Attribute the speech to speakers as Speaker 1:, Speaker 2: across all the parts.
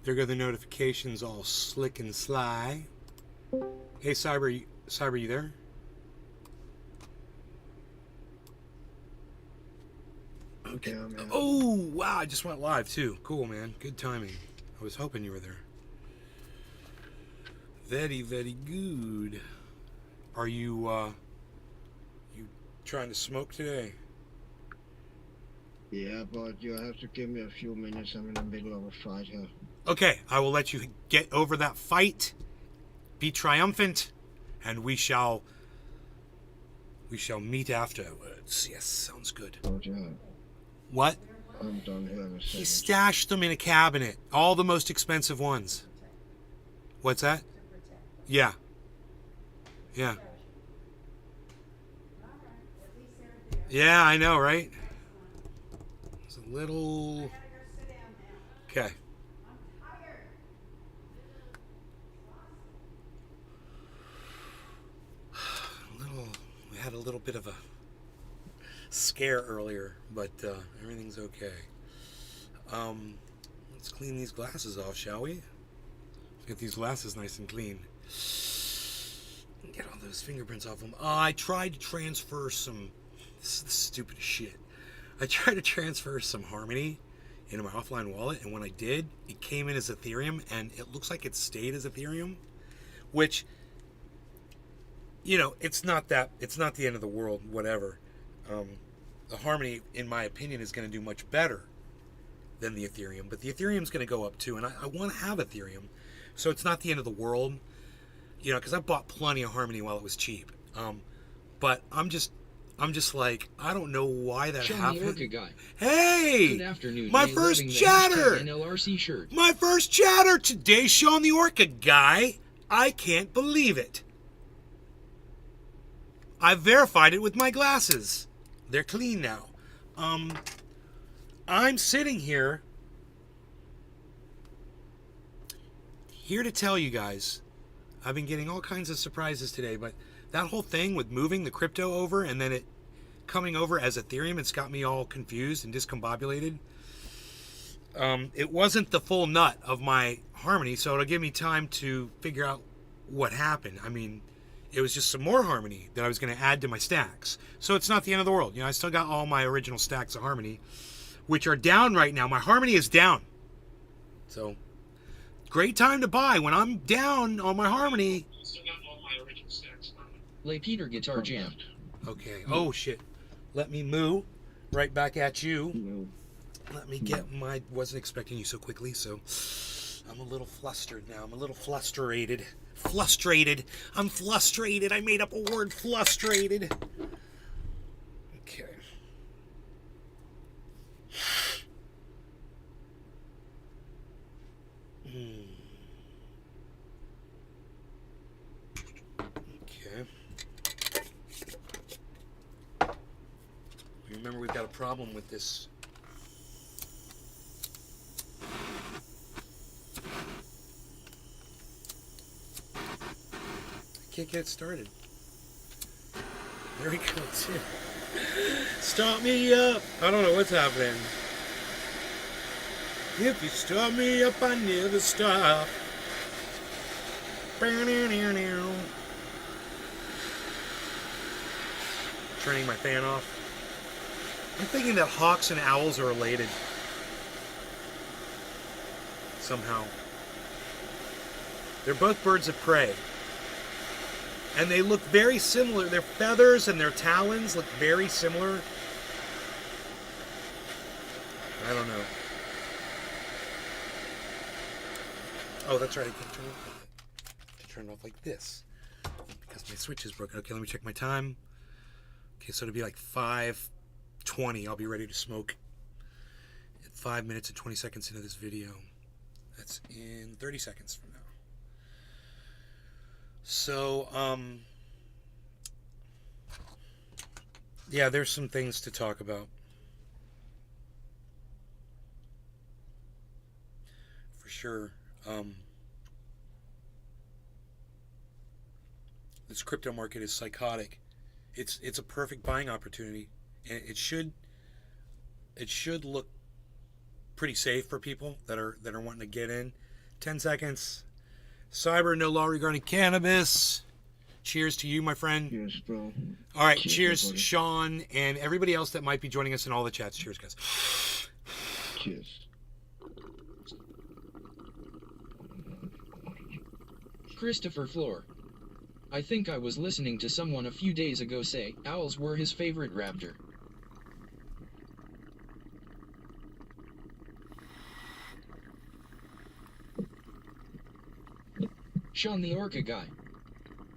Speaker 1: There go the notifications all slick and sly. Hey, Cyber, you there? Okay.
Speaker 2: Yeah, man.
Speaker 1: Oh, wow, I just went live too. Cool, man. Good timing. I was hoping you were there. Very, very good. Are you trying to smoke today?
Speaker 2: Yeah, but you have to give me a few minutes. I'm in the middle of a fight here.
Speaker 1: Okay, I will let you get over that fight, be triumphant, and we shall meet afterwards. Yes, sounds good.
Speaker 2: Oh, yeah.
Speaker 1: What?
Speaker 2: I'm done here in a
Speaker 1: He
Speaker 2: second.
Speaker 1: stashed them in a cabinet, all the most expensive ones. What's that? Yeah. Yeah. Yeah, I know, right? It's a little... Okay. We had a little bit of a scare earlier, but everything's okay. Let's clean these glasses off, shall we? Let's get these glasses nice and clean. Get all those fingerprints off them. I tried to transfer some... This is the stupidest shit. I tried to transfer some Harmony into my offline wallet, and when I did, it came in as Ethereum, and it looks like it stayed as Ethereum, which, you know, it's not the end of the world, whatever. The Harmony, in my opinion, is going to do much better than the Ethereum, but the Ethereum's going to go up too, and I want to have Ethereum, so it's not the end of the world, you know, because I bought plenty of Harmony while it was cheap. But I'm just like, I don't know why that happened.
Speaker 3: Sean the Orca guy.
Speaker 1: Hey!
Speaker 3: Good afternoon.
Speaker 1: My
Speaker 3: man.
Speaker 1: first
Speaker 3: Loving the
Speaker 1: chatter!
Speaker 3: #NLRC shirt.
Speaker 1: My first chatter today, Sean the Orca guy. I can't believe it. I verified it with my glasses. They're clean now. I'm sitting here to tell you guys, I've been getting all kinds of surprises today, but that whole thing with moving the crypto over and then it coming over as Ethereum, it's got me all confused and discombobulated. It wasn't the full nut of my Harmony, so it'll give me time to figure out what happened. I mean, it was just some more Harmony that I was going to add to my stacks. So it's not the end of the world. You know, I still got all my original stacks of Harmony, which are down right now. My Harmony is down. So, great time to buy when I'm down on my Harmony.
Speaker 4: Still got all my original stacks.
Speaker 3: Lay Peter Guitar Jam.
Speaker 1: Okay. Oh, shit. Let me moo. Right back at you.
Speaker 2: No.
Speaker 1: Let me get my... Wasn't expecting you so quickly, so... I'm a little flustered now. I'm a little flustrated. Flustrated. I'm flustrated. I made up a word, flustrated. Okay. Okay. Remember, we've got a problem with this. I can't get it started. There we go, too. Start me up. I don't know what's happening. If you start me up, I never stop. Turning my fan off. I'm thinking that hawks and owls are related. Somehow. They're both birds of prey. And they look very similar. Their feathers and their talons look very similar. I don't know. Oh, that's right. I can turn it off like this. Because my switch is broken. Okay, let me check my time. Okay, so it'll be like 5:20. I'll be ready to smoke at 5 minutes and 20 seconds into this video. That's in 30 seconds from now. So, yeah, there's some things to talk about. For sure. This crypto market is psychotic. It's a perfect buying opportunity. And it should look pretty safe for people that are wanting to get in. 10 seconds. Cyber, no law regarding cannabis. Cheers to you, my friend.
Speaker 2: Cheers, bro.
Speaker 1: All right,
Speaker 2: Cheers,
Speaker 1: cheers,
Speaker 2: everybody.
Speaker 1: Sean, and everybody else that might be joining us in all the chats. Cheers, guys.
Speaker 2: Cheers.
Speaker 3: Christopher Floor. I think I was listening to someone a few days ago say owls were his favorite raptor. Sean the Orca guy.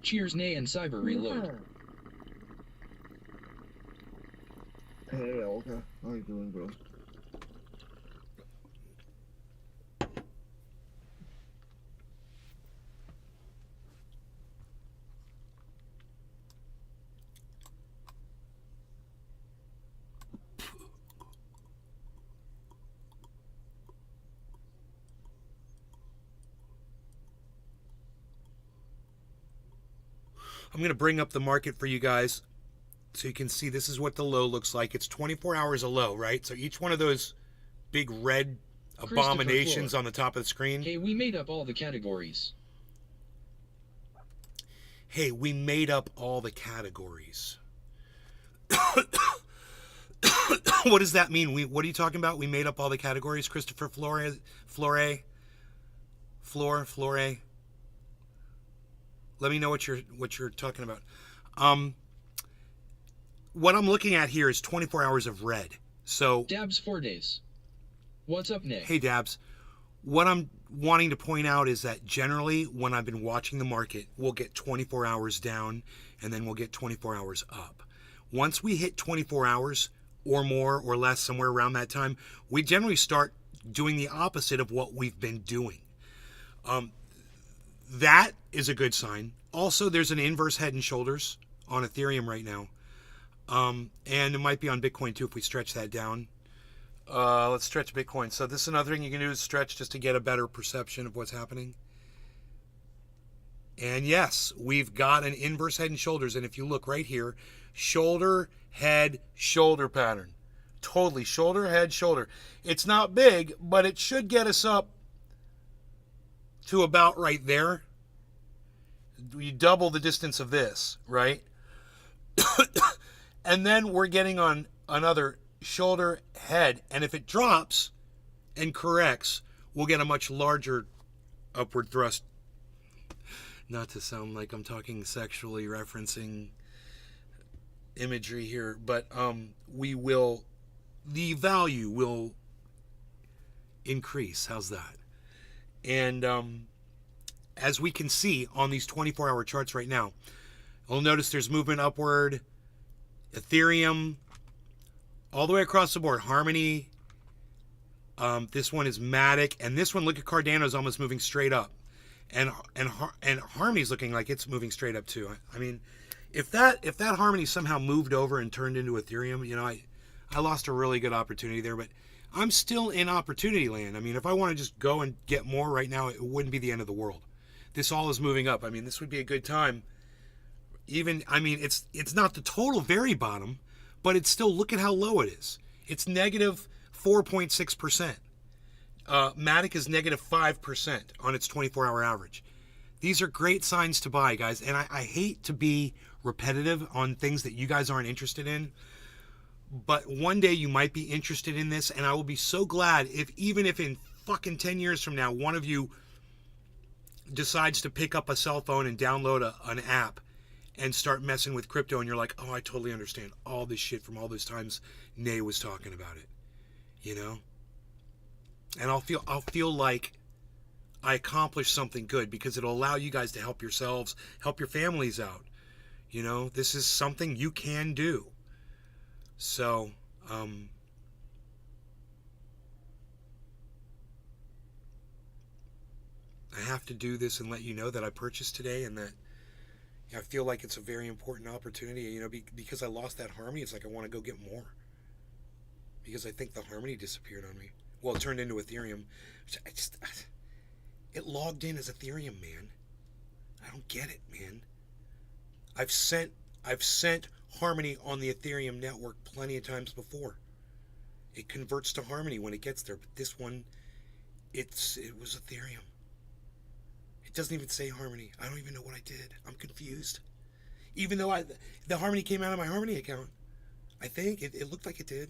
Speaker 3: Cheers, Nay and Cyber Reload.
Speaker 2: Hey, Olga. How you doing, bro?
Speaker 1: I'm going to bring up the market for you guys so you can see this is what the low looks like. It's 24 hours of low, right? So each one of those big red abominations
Speaker 3: Floor.
Speaker 1: on the top of the screen.
Speaker 3: Hey, we made up all the categories.
Speaker 1: Hey, we made up all the categories. What does that mean? What are you talking about? We made up all the categories, Christopher Flore. Let me know what you're talking about. What I'm looking at here is 24 hours of red. So
Speaker 3: Dabs 4 days. What's up, Nay?
Speaker 1: hey, Dabs. What I'm wanting to point out is that generally when I've been watching the market, we'll get 24 hours down and then we'll get 24 hours up. Once we hit 24 hours or more or less, somewhere around that time, we generally start doing the opposite of what we've been doing. That is a good sign. Also, there's an inverse head and shoulders on Ethereum right now. And it might be on Bitcoin too if we stretch that down. Let's stretch Bitcoin. So this is another thing you can do is stretch just to get a better perception of what's happening. And yes, we've got an inverse head and shoulders. And if you look right here, shoulder, head, shoulder pattern. Totally shoulder, head, shoulder. It's not big, but it should get us up to about right there. You double the distance of this, right? And then we're getting on another shoulder, head, and if it drops and corrects, we'll get a much larger upward thrust. Not to sound like I'm talking sexually referencing imagery here, but the value will increase. How's that? And as we can see on these 24-hour charts right now, you'll notice there's movement upward. Ethereum, all the way across the board. Harmony, this one is Matic, and this one, look at Cardano's almost moving straight up, and Harmony's looking like it's moving straight up too. I mean, if that Harmony somehow moved over and turned into Ethereum, you know, I lost a really good opportunity there, but I'm still in opportunity land. I mean, if I want to just go and get more right now, it wouldn't be the end of the world. This all is moving up. I mean, this would be a good time. Even, I mean, it's not the total very bottom, but it's still, look at how low it is. It's negative 4.6%. Matic is negative 5% on its 24-hour average. These are great signs to buy, guys. And I hate to be repetitive on things that you guys aren't interested in, but one day you might be interested in this, and I will be so glad even if in fucking 10 years from now, one of you decides to pick up a cell phone and download an app and start messing with crypto, and you're like, oh, I totally understand all this shit from all those times Nay was talking about it, you know? And I'll feel like I accomplished something good because it'll allow you guys to help yourselves, help your families out. You know, this is something you can do. So, I have to do this and let you know that I purchased today and that I feel like it's a very important opportunity, you know, because I lost that Harmony. It's like I want to go get more because I think the Harmony disappeared on me. Well, it turned into Ethereum. It logged in as Ethereum, man. I don't get it, man. I've sent Harmony on the Ethereum network plenty of times before. It converts to Harmony when it gets there, but this one, it was Ethereum. doesn't even say Harmony. I don't even know what I did. I'm confused. Even though the Harmony came out of my Harmony account. I think it looked like it did.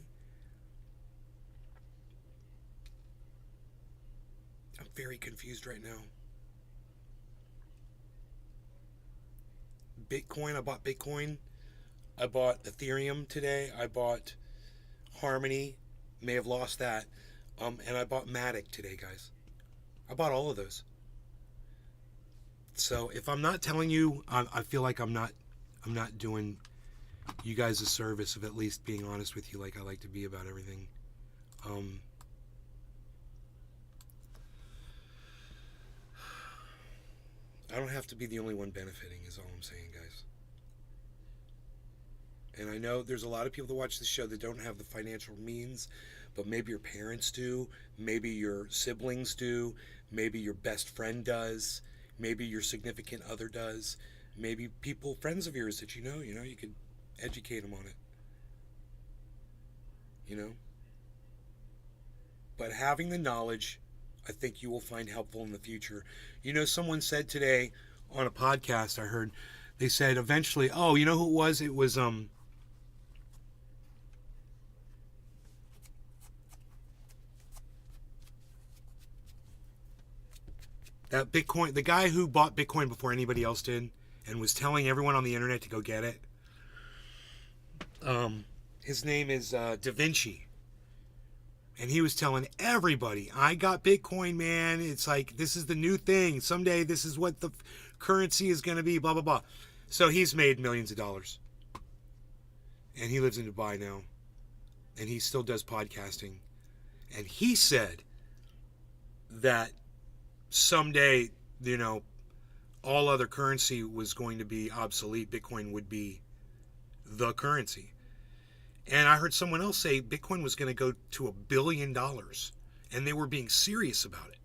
Speaker 1: I'm very confused right now. Bitcoin, I bought Bitcoin. I bought Ethereum today. I bought Harmony. May have lost that. And I bought Matic today, guys. I bought all of those. So if I'm not telling you, I feel like I'm not doing you guys a service of at least being honest with you like I like to be about everything. I don't have to be the only one benefiting is all I'm saying, guys. And I know there's a lot of people that watch this show that don't have the financial means, but maybe your parents do, maybe your siblings do, maybe your best friend does, maybe your significant other does, maybe people, friends of yours that you know, you could educate them on it. You know? But having the knowledge, I think you will find helpful in the future. You know, someone said today on a podcast I heard, they said eventually, oh, you know who it was? It was, that Bitcoin, the guy who bought Bitcoin before anybody else did and was telling everyone on the internet to go get it. His name is Da Vinci. And he was telling everybody, I got Bitcoin, man. It's like, this is the new thing. Someday this is what the currency is going to be, blah, blah, blah. So he's made millions of dollars. And he lives in Dubai now. And he still does podcasting. And he said that someday, you know, all other currency was going to be obsolete. Bitcoin would be the currency. And I heard someone else say Bitcoin was going to go to $1 billion. And they were being serious about it.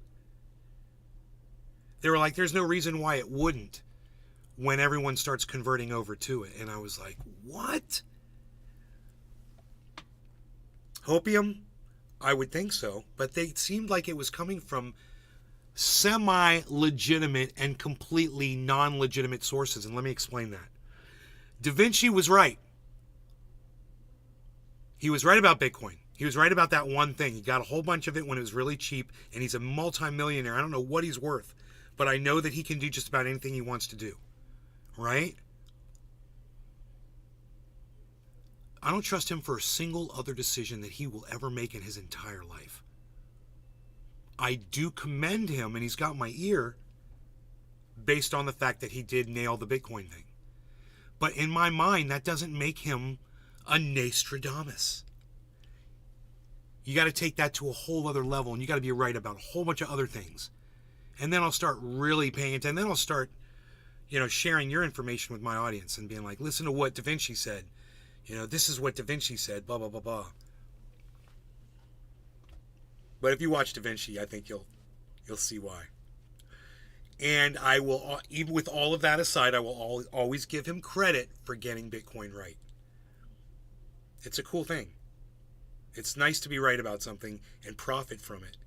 Speaker 1: They were like, there's no reason why it wouldn't when everyone starts converting over to it. And I was like, what? Hopium? I would think so. But they seemed like it was coming from semi-legitimate and completely non-legitimate sources. And let me explain that. Da Vinci was right. He was right about Bitcoin. He was right about that one thing. He got a whole bunch of it when it was really cheap, and he's a multimillionaire. I don't know what he's worth, but I know that he can do just about anything he wants to do. Right? I don't trust him for a single other decision that he will ever make in his entire life. I do commend him, and he's got my ear, based on the fact that he did nail the Bitcoin thing. But in my mind, that doesn't make him a Nostradamus. You got to take that to a whole other level, and you got to be right about a whole bunch of other things. And then I'll start really paying attention. Then I'll start, sharing your information with my audience and being like, listen to what Da Vinci said. This is what Da Vinci said, blah, blah, blah, blah. But if you watch Da Vinci, I think you'll see why. And I will, even with all of that aside, I will always give him credit for getting Bitcoin right. It's a cool thing. It's nice to be right about something and profit from it,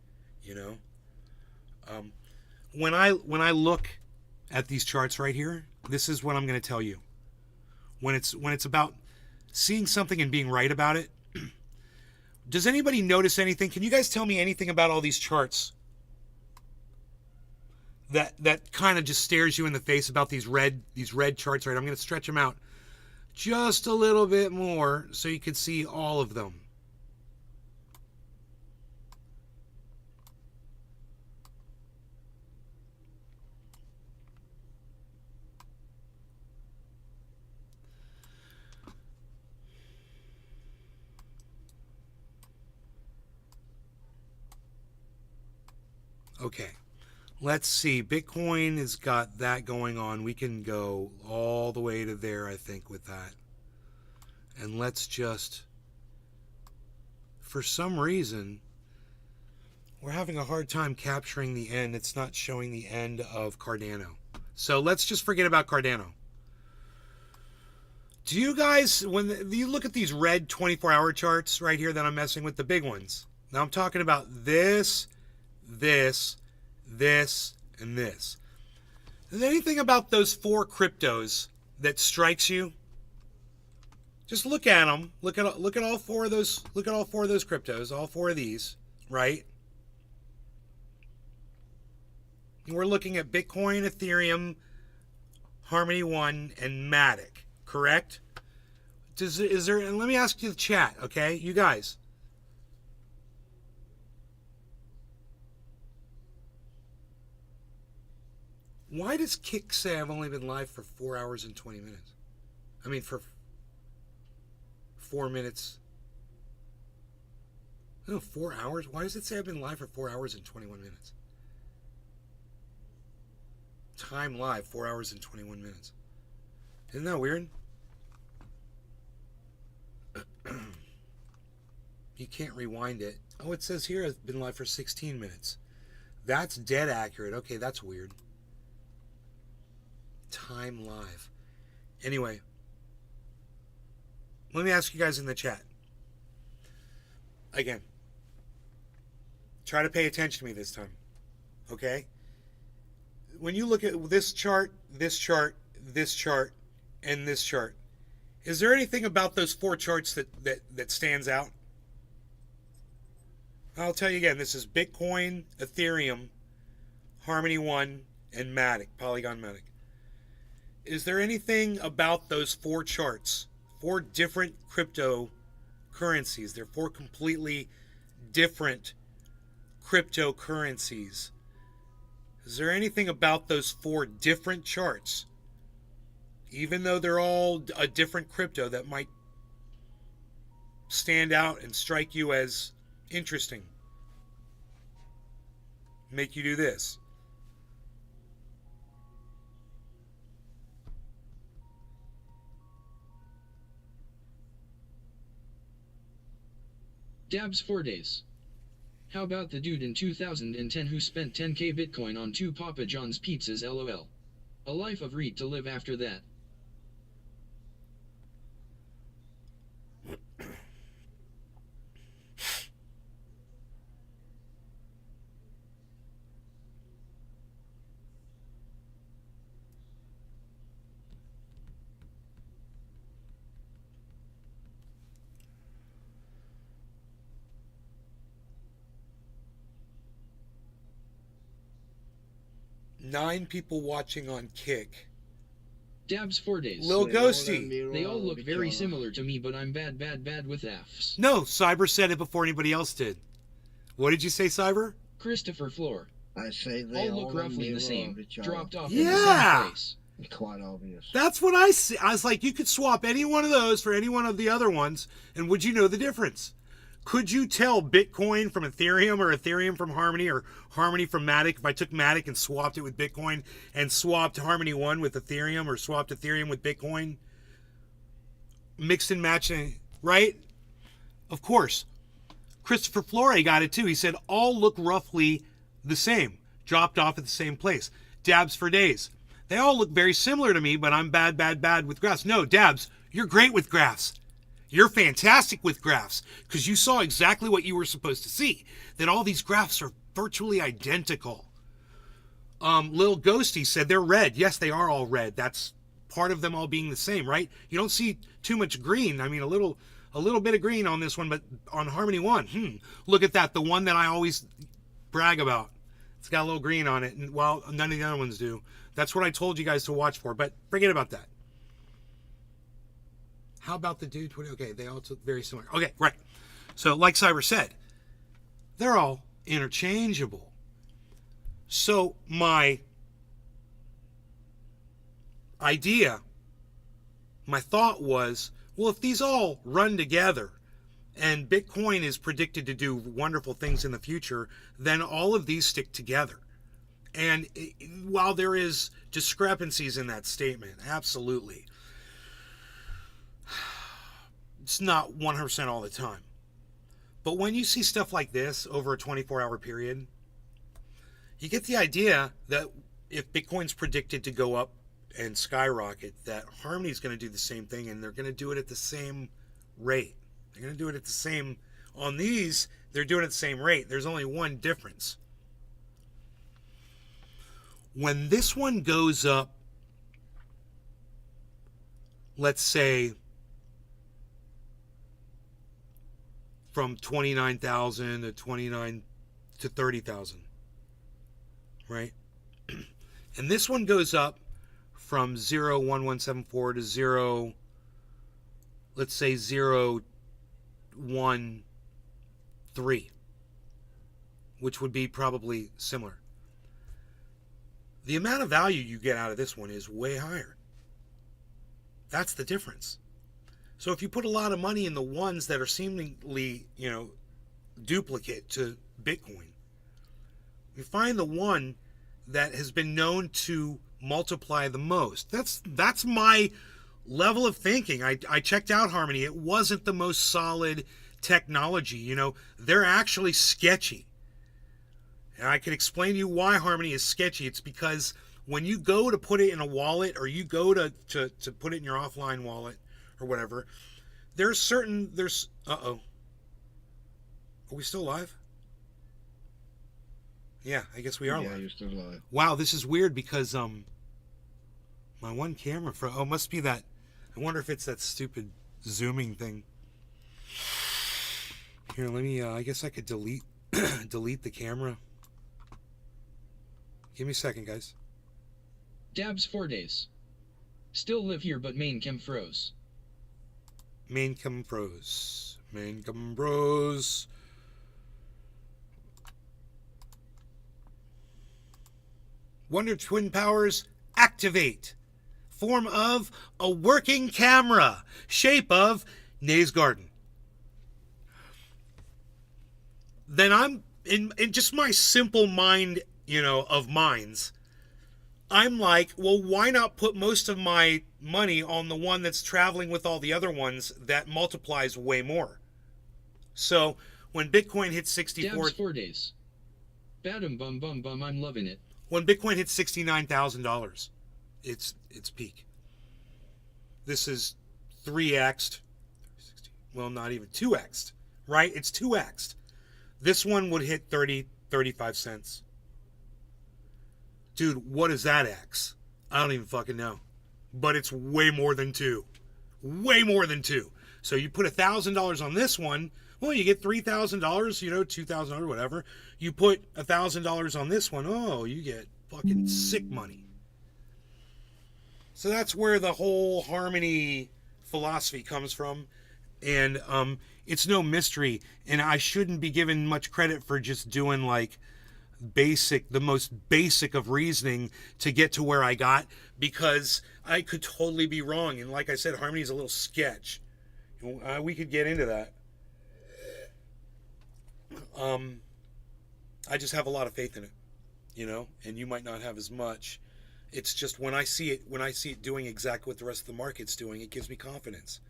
Speaker 1: When I look at these charts right here, this is what I'm going to tell you. When it's about seeing something and being right about it, does anybody notice anything? Can you guys tell me anything about all these charts that kind of just stares you in the face about these red charts right? I'm going to stretch them out just a little bit more so you can see all of them. Okay, let's see. Bitcoin has got that going on. We can go all the way to there, I think, with that. And let's just, for some reason, we're having a hard time capturing the end. It's not showing the end of Cardano. So let's just forget about Cardano. Do you guys, when you look at these red 24-hour charts right here that I'm messing with, the big ones. Now I'm talking about this, and this. Is there anything about those 4 cryptos that strikes you? Just look at them. Look at all 4 of those. Look at all 4 of those cryptos. All 4 of these, right? And we're looking at Bitcoin, Ethereum, Harmony One, and Matic. Correct? Is there? And let me ask you the chat, okay? You guys. Why does Kick say I've only been live for 4 hours and 20 minutes? I mean, for 4 minutes. No, 4 hours? Why does it say I've been live for 4 hours and 21 minutes? Time live, 4 hours and 21 minutes. Isn't that weird? You can't rewind it. Oh, it says here I've been live for 16 minutes. That's dead accurate. Okay, that's weird. Time live. Anyway, let me ask you guys in the chat. Again, try to pay attention to me this time. Okay? When you look at this chart, this chart, this chart, and this chart, is there anything about those 4 charts that stands out? I'll tell you again, this is Bitcoin, Ethereum, Harmony One, and Matic, Polygon Matic. Is there anything about those 4 charts, 4 different cryptocurrencies? They're 4 completely different cryptocurrencies. Is there anything about those 4 different charts, even though they're all a different crypto, that might stand out and strike you as interesting? Make you do this.
Speaker 3: Dabs 4 days. How about the dude in 2010 who spent 10k Bitcoin on 2 Papa John's pizzas, lol. A life of reet to live after that.
Speaker 1: Nine people watching on Kick.
Speaker 3: Dabs 4 days.
Speaker 1: Lil Ghosty.
Speaker 3: They all look very similar to me, but I'm bad with Fs.
Speaker 1: No, Cyber said it before anybody else did. What did you say, Cyber?
Speaker 3: Christopher Floor.
Speaker 2: I say they
Speaker 3: All look roughly the same. Dropped off in the
Speaker 1: Yeah.
Speaker 3: same place.
Speaker 2: Quite obvious.
Speaker 1: That's what I see. I was like, you could swap any one of those for any one of the other ones, and would you know the difference? Could you tell Bitcoin from Ethereum, or Ethereum from Harmony, or Harmony from Matic? If I took Matic and swapped it with Bitcoin, and swapped Harmony One with Ethereum, or swapped Ethereum with Bitcoin, mixed and matched, right? Of course. Christopher Flore got it too. He said all look roughly the same, dropped off at the same place. Dabs for days. They all look very similar to me, but I'm bad with graphs. No, Dabs, you're great with graphs. You're fantastic with graphs, because you saw exactly what you were supposed to see, that all these graphs are virtually identical. Lil Ghosty said they're red. Yes, they are all red. That's part of them all being the same, right? You don't see too much green. I mean, a little bit of green on this one, but on Harmony One, look at that, the one that I always brag about. It's got a little green on it, and well, none of the other ones do. That's what I told you guys to watch for, but forget about that. How about the dude? Okay, they all look very similar. Okay, right. So, like Cyber said, they're all interchangeable. So, my idea, my thought was, well, if these all run together and Bitcoin is predicted to do wonderful things in the future, then all of these stick together. And while there is discrepancies in that statement, absolutely, it's not 100% all the time. But when you see stuff like this over a 24-hour period, you get the idea that if Bitcoin's predicted to go up and skyrocket, that Harmony's going to do the same thing, and they're going to do it at the same rate. They're going to do it at the same... On these, they're doing it at the same rate. There's only one difference. When this one goes up, let's say from 29,000 to 29 to 30,000, right? And this one goes up from 0.1174 to 0, let's say 0.13, which would be probably similar. The amount of value you get out of this one is way higher. That's the difference. So if you put a lot of money in the ones that are seemingly, duplicate to Bitcoin, you find the one that has been known to multiply the most. That's my level of thinking. I checked out Harmony. It wasn't the most solid technology. They're actually sketchy. And I can explain to you why Harmony is sketchy. It's because when you go to put it in a wallet, or you go to put it in your offline wallet or whatever, uh-oh. Are we still live? Yeah, I guess we are live.
Speaker 2: Yeah, you're still live.
Speaker 1: Wow, this is weird because my one camera must be that. I wonder if it's that stupid zooming thing. Here, let me I guess I could delete the camera. Give me a second, guys.
Speaker 3: Dabs 4 days. Still live here, but main chem froze.
Speaker 1: Main chem froze. Main chem froze. Wonder Twin Powers activate. Form of a working camera. Shape of Nay's garden. Then I'm in just my simple mind, of minds. I'm like, well, why not put most of my money on the one that's traveling with all the other ones that multiplies way more? So when Bitcoin hits 64,
Speaker 3: Dabs 4 days. Badum bum bum bum, I'm loving it.
Speaker 1: when Bitcoin hits $69,000, it's peak. This is 3x'd. Well, not even 2x'd, right? It's 2x'd. This one would hit 35 cents. Dude, what is that X? I don't even fucking know. But it's way more than 2. Way more than 2. So you put $1,000 on this one, well, you get $3,000, $2,000, whatever. You put $1,000 on this one, oh, you get fucking sick money. So that's where the whole Harmony philosophy comes from. And it's no mystery. And I shouldn't be given much credit for just doing like the most basic of reasoning to get to where I got, because I could totally be wrong. And like I said, Harmony is a little sketch. We could get into that. I just have a lot of faith in it, and you might not have as much. It's just when I see it doing exactly what the rest of the market's doing, it gives me confidence.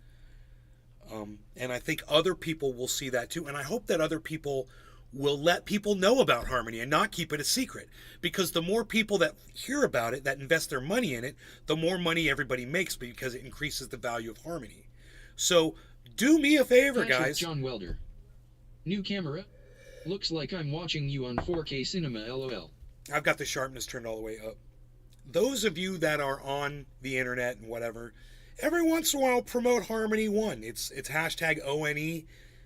Speaker 1: And I think other people will see that too. And I hope that other people will let people know about Harmony and not keep it a secret. Because the more people that hear about it, that invest their money in it, the more money everybody makes, because it increases the value of Harmony. So do me a favor,
Speaker 3: Patrick
Speaker 1: guys.
Speaker 3: John Welder. New camera? Looks like I'm watching you on 4K cinema, lol.
Speaker 1: I've got the sharpness turned all the way up. Those of you that are on the internet and whatever, every once in a while promote Harmony One. It's hashtag ONE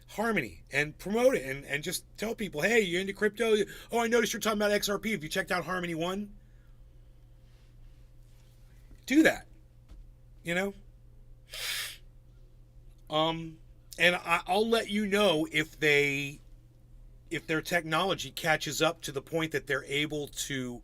Speaker 1: Harmony, and promote it and just tell people, hey, you into crypto? Oh, I noticed you're talking about XRP. Have you checked out Harmony One? Do that. And I'll let you know if their technology catches up to the point that they're able to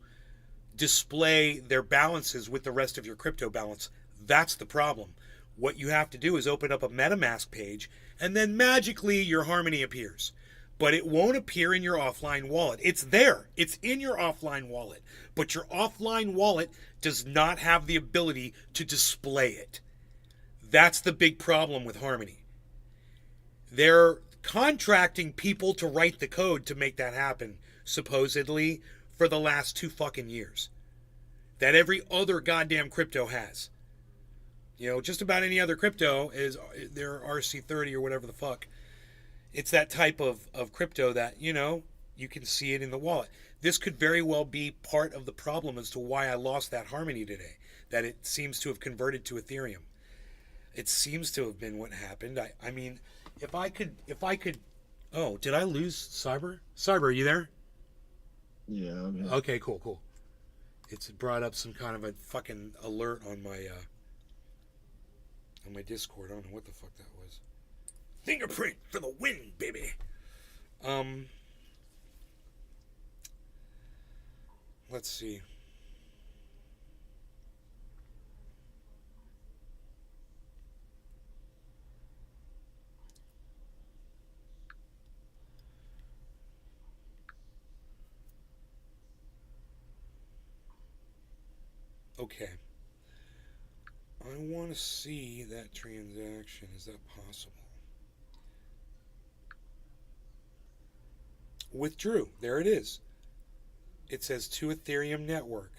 Speaker 1: display their balances with the rest of your crypto balance. That's the problem. What you have to do is open up a MetaMask page, and then magically your Harmony appears. But it won't appear in your offline wallet. It's there. It's in your offline wallet. But your offline wallet does not have the ability to display it. That's the big problem with Harmony. They're contracting people to write the code to make that happen, supposedly, for the last 2 fucking years. That every other goddamn crypto has. Just about any other crypto is their RC30 or whatever the fuck. It's that type of crypto that, You can see it in the wallet. This could very well be part of the problem as to why I lost that Harmony today. That it seems to have converted to Ethereum. It seems to have been what happened. I mean, if I could. Oh, did I lose Cyber? Cyber, are you there?
Speaker 2: Yeah, I'm here.
Speaker 1: Okay, cool. It's brought up some kind of a fucking alert on my Discord. I don't know what the fuck that was. Fingerprint for the win, baby. Let's see. Okay. I want to see that transaction. Is that possible? Withdrew. There it is. It says to Ethereum network.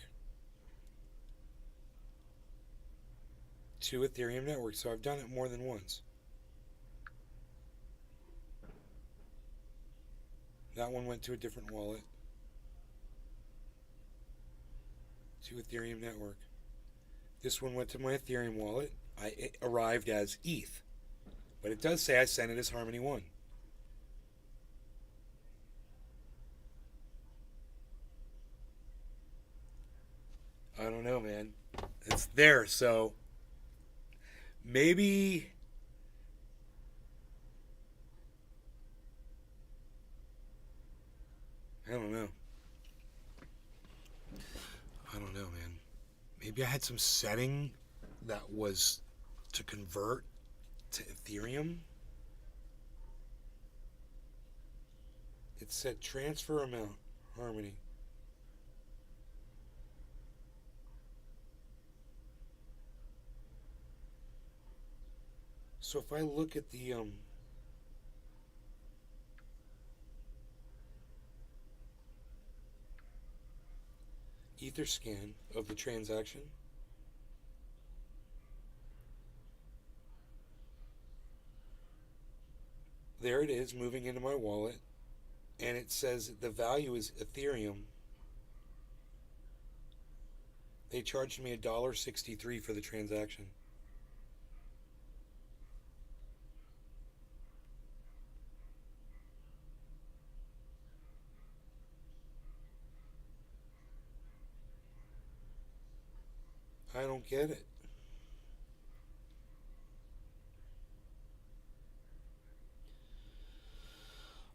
Speaker 1: To Ethereum network. So I've done it more than once. That one went to a different wallet. To Ethereum network. This one went to my Ethereum wallet. It arrived as ETH. But it does say I sent it as Harmony 1. I don't know, man. It's there, so maybe I don't know. I don't know, man. Maybe I had some setting that was to convert to Ethereum. It said transfer amount, Harmony. So if I look at the Etherscan of the transaction, there it is moving into my wallet, and it says the value is Ethereum. They charged me $1.63 for the transaction. I don't get it.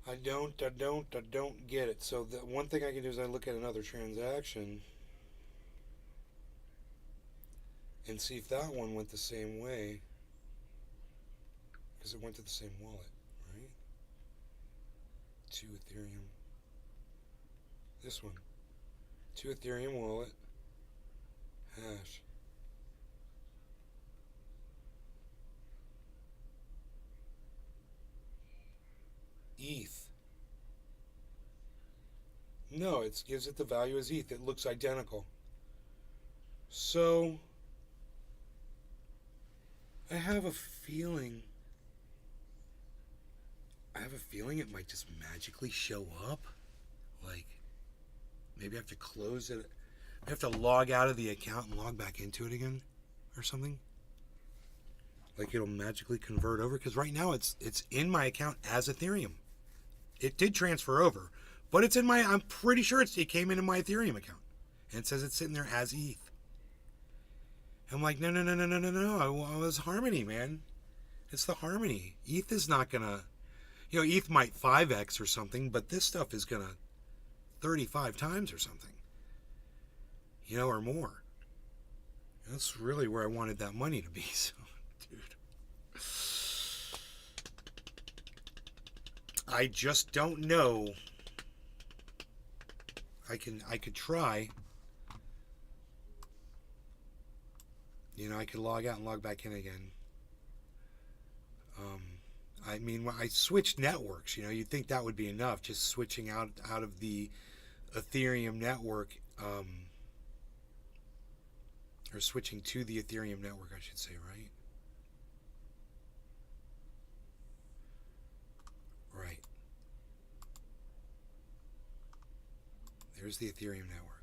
Speaker 1: I don't get it. So the one thing I can do is I look at another transaction and see if that one went the same way, because it went to the same wallet, right? To Ethereum. This one. To Ethereum wallet. Hash. ETH. No, it gives it the value as ETH. It looks identical. So I have a feeling it might just magically show up. Like, maybe I have to close it. I have to log out of the account and log back into it again or something. Like it'll magically convert over, because right now it's in my account as Ethereum. It did transfer over, but it's in my, I'm pretty sure it came into my Ethereum account. And it says it's sitting there as ETH. I'm like, no. I was Harmony, man. It's the Harmony. ETH is not gonna, ETH might 5x or something, but this stuff is gonna 35 times or something. Or more. That's really where I wanted that money to be, so, dude. I just don't know. I could try. I could log out and log back in again. I mean, when I switched networks, you'd think that would be enough, just switching out of the Ethereum network, or switching to the Ethereum network, I should say, right? Right. There's the Ethereum network.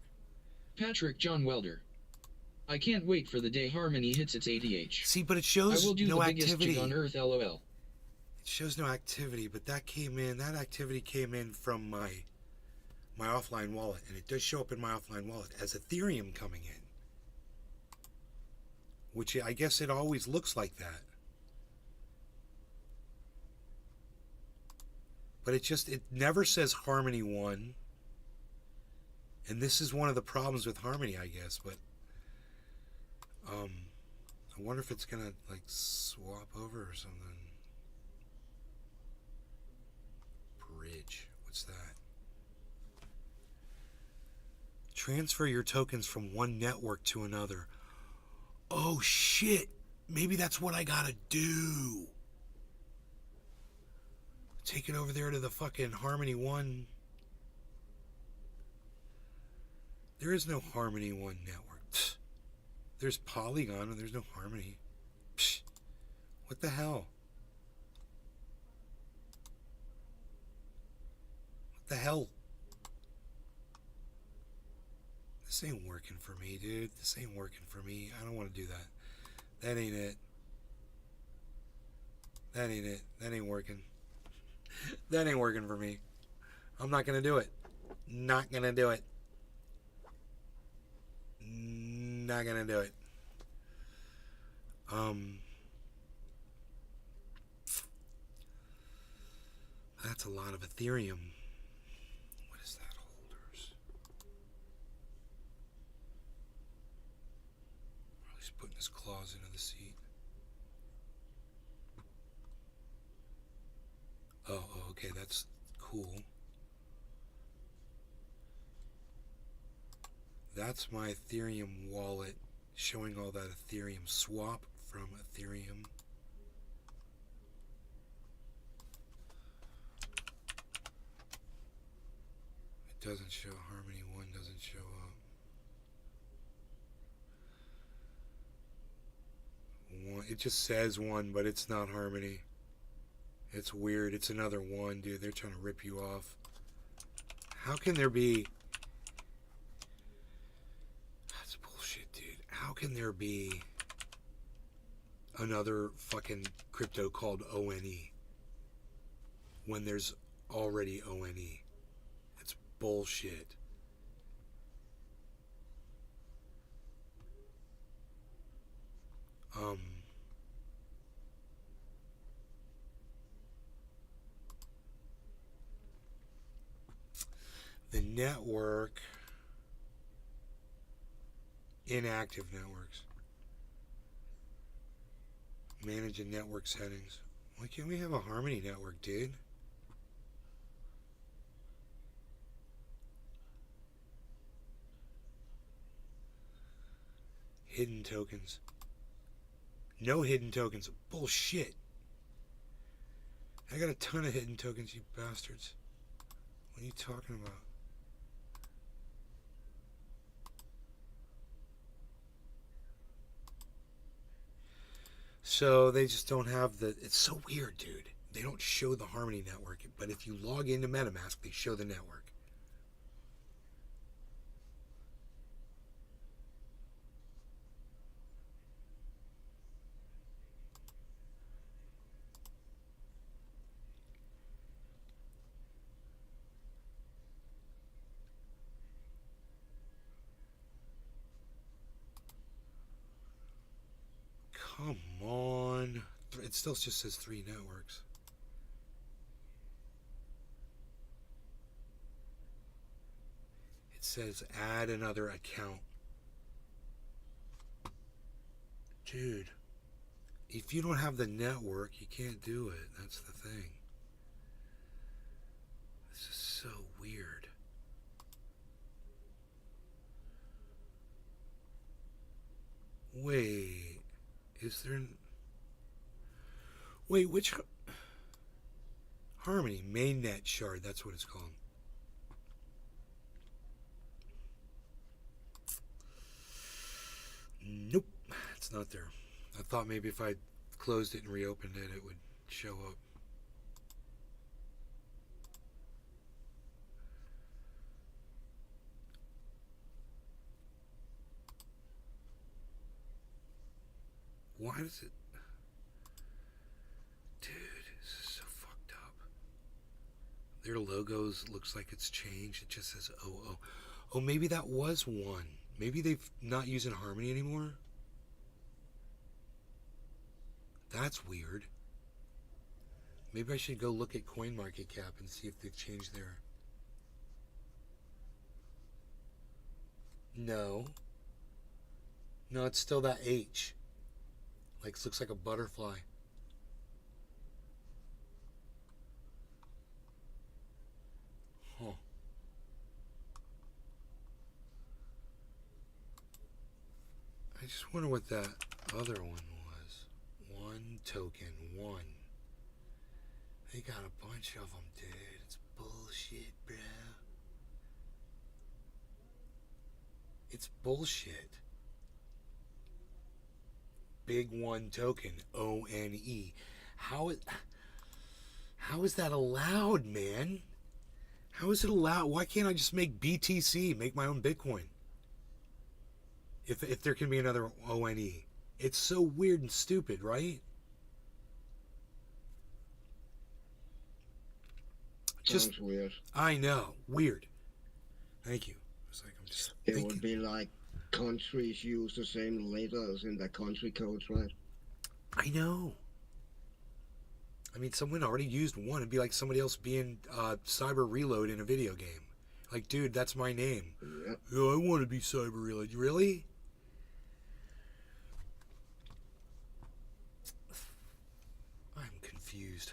Speaker 3: Patrick John Welder. I can't wait for the day Harmony hits its ATH.
Speaker 1: See, but it
Speaker 3: I
Speaker 1: shows
Speaker 3: will do
Speaker 1: no
Speaker 3: the biggest
Speaker 1: activity.
Speaker 3: jig on Earth, lol.
Speaker 1: It shows no activity, but that activity came in from my offline wallet, and it does show up in my offline wallet as Ethereum coming in. Which I guess it always looks like that. But it never says Harmony 1. And this is one of the problems with Harmony, I guess, but I wonder if it's gonna like swap over or something. Bridge. What's that? Transfer your tokens from one network to another. Oh shit. Maybe that's what I gotta do. Take it over there to the fucking Harmony 1. There is no Harmony 1 network. Pfft. There's Polygon and there's no Harmony. Pfft. What the hell? What the hell? This ain't working for me, dude. This ain't working for me. I don't want to do that. That ain't it. That ain't it. That ain't working. That ain't working for me. I'm not gonna do it. Not gonna do it. Not gonna do it. That's a lot of Ethereum. What is that, holders? Oh, he's putting his claws into the seat. Oh, okay, that's cool. That's my Ethereum wallet showing all that Ethereum swap from Ethereum. It doesn't show Harmony 1, doesn't show up. One, it just says 1, but it's not Harmony. It's weird. It's another 1, dude. They're trying to rip you off. How can there be... That's bullshit, dude. How can there be another fucking crypto called ONE when there's already ONE? It's bullshit. The network, inactive networks. Manage a network settings. Why can't we have a Harmony network, dude? Hidden tokens. No hidden tokens. Bullshit. I got a ton of hidden tokens, you bastards. What are you talking about? So they just don't have the... It's so weird, dude. They don't show the Harmony network, but if you log into MetaMask, they show the network. Come on. It still just says 3 networks. It says add another account. Dude, if you don't have the network, you can't do it. That's the thing. This is so weird. Wait, is there... Wait, which... Harmony, mainnet shard, that's what it's called. Nope, it's not there. I thought maybe if I closed it and reopened it, it would show up. Why does it... Dude, this is so fucked up. Their logos looks like it's changed. It just says OO. Oh, maybe that was one. Maybe they've not using Harmony anymore. That's weird. Maybe I should go look at CoinMarketCap and see if they've changed their... No. No, it's still that H. Like, looks like a butterfly. Huh. I just wonder what that other one was. One token, one. They got a bunch of them, dude. It's bullshit, bro. It's bullshit. Big one token, ONE. How is that allowed, man? How is it allowed? Why can't I just make BTC, make my own Bitcoin? If there can be another ONE. It's so weird and stupid, right?
Speaker 2: Sounds weird.
Speaker 1: I know. Weird. Thank you. It's like I'm just
Speaker 2: It
Speaker 1: thinking.
Speaker 2: would be like countries use the same letters in their country codes, right?
Speaker 1: I know. I mean, someone already used one. It'd be like somebody else being Cyber Reload in a video game. Like, dude, that's my name.
Speaker 2: Yeah.
Speaker 1: Oh, I want to be Cyber Reload. Really? I'm confused.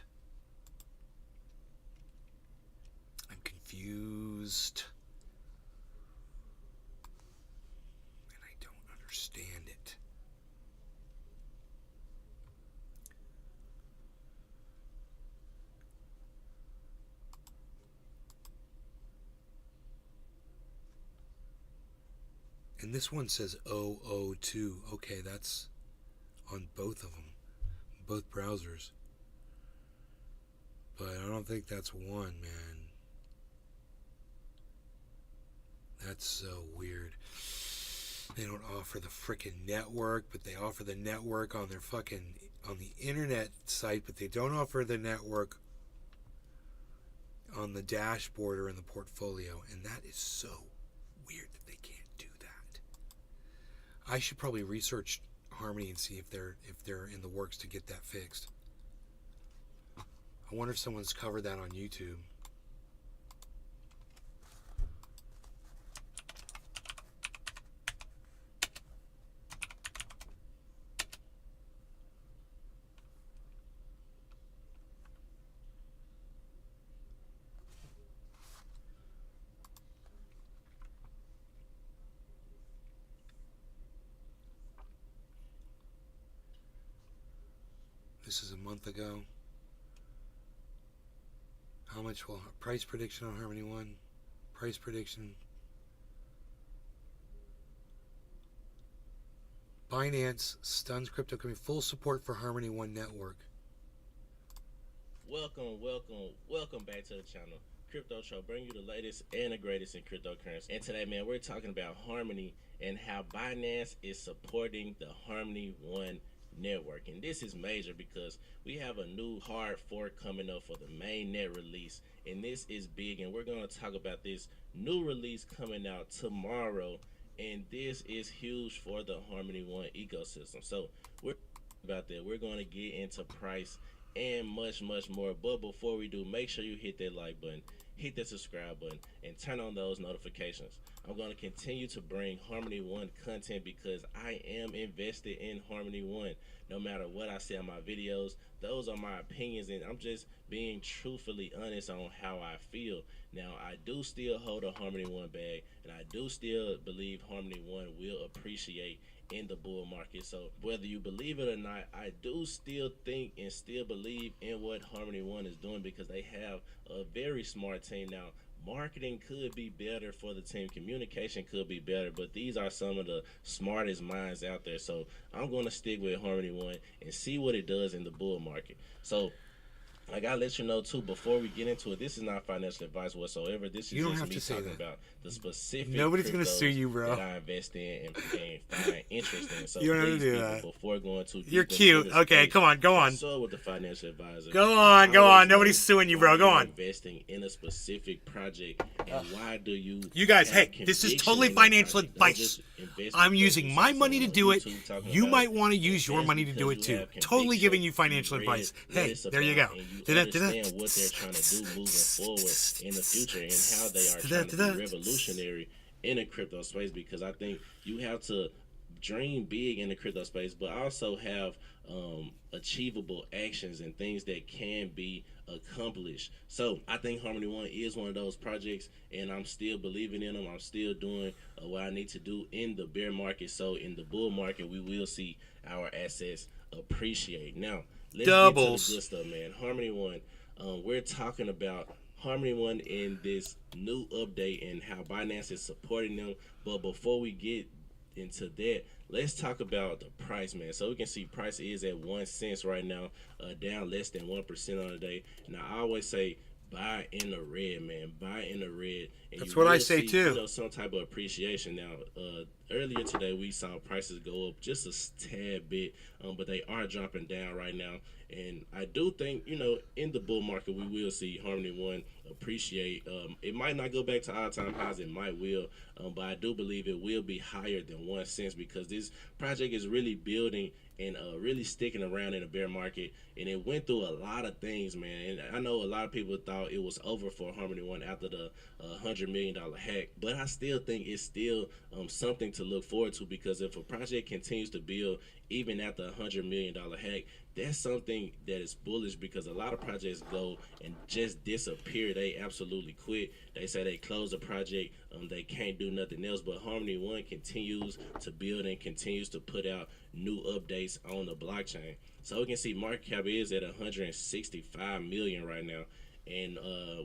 Speaker 1: I'm confused. And I don't understand it. And this one says 002. Okay, that's on both of them, both browsers. But I don't think that's one, man. That's so weird. They don't offer the frickin' network, but they offer the network on their fucking, on the internet site, but they don't offer the network on the dashboard or in the portfolio. And that is so weird that they can't do that. I should probably research Harmony and see if they're in the works to get that fixed. I wonder if someone's covered that on YouTube. This is a month ago. How much will price prediction on Harmony One? Price prediction. Binance stuns crypto company full support for Harmony One network.
Speaker 5: Welcome back to the channel. Crypto Show, bring you the latest and the greatest in cryptocurrency. And today, man, we're talking about Harmony and how Binance is supporting the Harmony One network. And this is major because we have a new hard fork coming up for the mainnet release, and this is big, and we're going to talk about this new release coming out tomorrow, and this is huge for the Harmony One ecosystem. So we're about that. We're going to get into price and much more, but before we do, make sure you hit that like button, hit that subscribe button, and turn on those notifications. I'm going to continue to bring Harmony One content because I am invested in Harmony One. No matter what I say on my videos, those are my opinions, and I'm just being truthfully honest on how I feel. Now, I do still hold a Harmony One bag, and I do still believe Harmony One will appreciate in the bull market. So whether you believe it or not, I do still think and still believe in what Harmony One is doing because they have a very smart team. Now, marketing could be better for the team, communication could be better, but these are some of the smartest minds out there. So I'm going to stick with Harmony One and see what it does in the bull market. So I gotta let you know too, before we get into it, this is not financial advice whatsoever. This is
Speaker 1: You don't
Speaker 5: just
Speaker 1: have
Speaker 5: me
Speaker 1: to say
Speaker 5: talking
Speaker 1: that.
Speaker 5: about the specific
Speaker 1: Nobody's gonna
Speaker 5: cryptos
Speaker 1: sue you, bro.
Speaker 5: that I invest in and find interest in. So
Speaker 1: You don't have to
Speaker 5: please,
Speaker 1: do
Speaker 5: people,
Speaker 1: that.
Speaker 5: before going too deep
Speaker 1: You're
Speaker 5: into
Speaker 1: cute.
Speaker 5: this
Speaker 1: Okay,
Speaker 5: space,
Speaker 1: come on, go on.
Speaker 5: consult with the financial advisor.
Speaker 1: Go on, go
Speaker 5: Always
Speaker 1: on. Nobody's
Speaker 5: know
Speaker 1: suing you,
Speaker 5: why
Speaker 1: bro. Go
Speaker 5: you're
Speaker 1: on.
Speaker 5: investing in a specific project, and why do you?
Speaker 1: You guys,
Speaker 5: have
Speaker 1: hey, this is
Speaker 5: conviction
Speaker 1: totally
Speaker 5: in that
Speaker 1: financial
Speaker 5: project? Don't
Speaker 1: advice.
Speaker 5: just invest
Speaker 1: I'm
Speaker 5: because
Speaker 1: using
Speaker 5: you
Speaker 1: my
Speaker 5: see
Speaker 1: money to
Speaker 5: someone
Speaker 1: do
Speaker 5: on
Speaker 1: it.
Speaker 5: YouTube talking
Speaker 1: You
Speaker 5: about
Speaker 1: might
Speaker 5: it.
Speaker 1: want to use your
Speaker 5: Invest
Speaker 1: money to do it
Speaker 5: because you
Speaker 1: too.
Speaker 5: have
Speaker 1: Totally
Speaker 5: conviction,
Speaker 1: giving you financial
Speaker 5: you read
Speaker 1: advice.
Speaker 5: what
Speaker 1: Hey,
Speaker 5: it's
Speaker 1: there you go.
Speaker 5: about, and you understand what they're trying to do moving forward in the future, and how they are trying to be revolutionary in the crypto space. Because I think you have to dream big in the crypto space, but also have achievable actions and things that can be accomplished. So I think Harmony One is one of those projects, and I'm still believing in them. I'm still doing what I need to do in the bear market. So in the bull market, we will see our assets appreciate. Now let's
Speaker 1: Doubles.
Speaker 5: get to the good stuff, man. Harmony One, we're talking about Harmony One in this new update and how Binance is supporting them. But before we get into that, let's talk about the price, man. So we can see price is at 1 cent right now, down less than 1% on the day. Now I always say buy in the red, man. Buy in the red. And
Speaker 1: That's
Speaker 5: you
Speaker 1: what I
Speaker 5: will
Speaker 1: say
Speaker 5: see,
Speaker 1: too.
Speaker 5: You know, some type of appreciation. Now, earlier today we saw prices go up just a tad bit, but they are dropping down right now. And I do think, you know, in the bull market we will see Harmony One appreciate. It might not go back to all-time highs. It might will, but I do believe it will be higher than 1 cent, because this project is really building and really sticking around in the bear market, and it went through a lot of things, man. And I know a lot of people thought it was over for Harmony One after the $100 million hack, but I still think it's still something to look forward to, because if a project continues to build even after $100 million hack, that's something that is bullish, because a lot of projects go and just disappear. They absolutely quit. They say they close the project, they can't do nothing else. But Harmony One continues to build and continues to put out new updates on the blockchain. So we can see market cap is at 165 million right now, and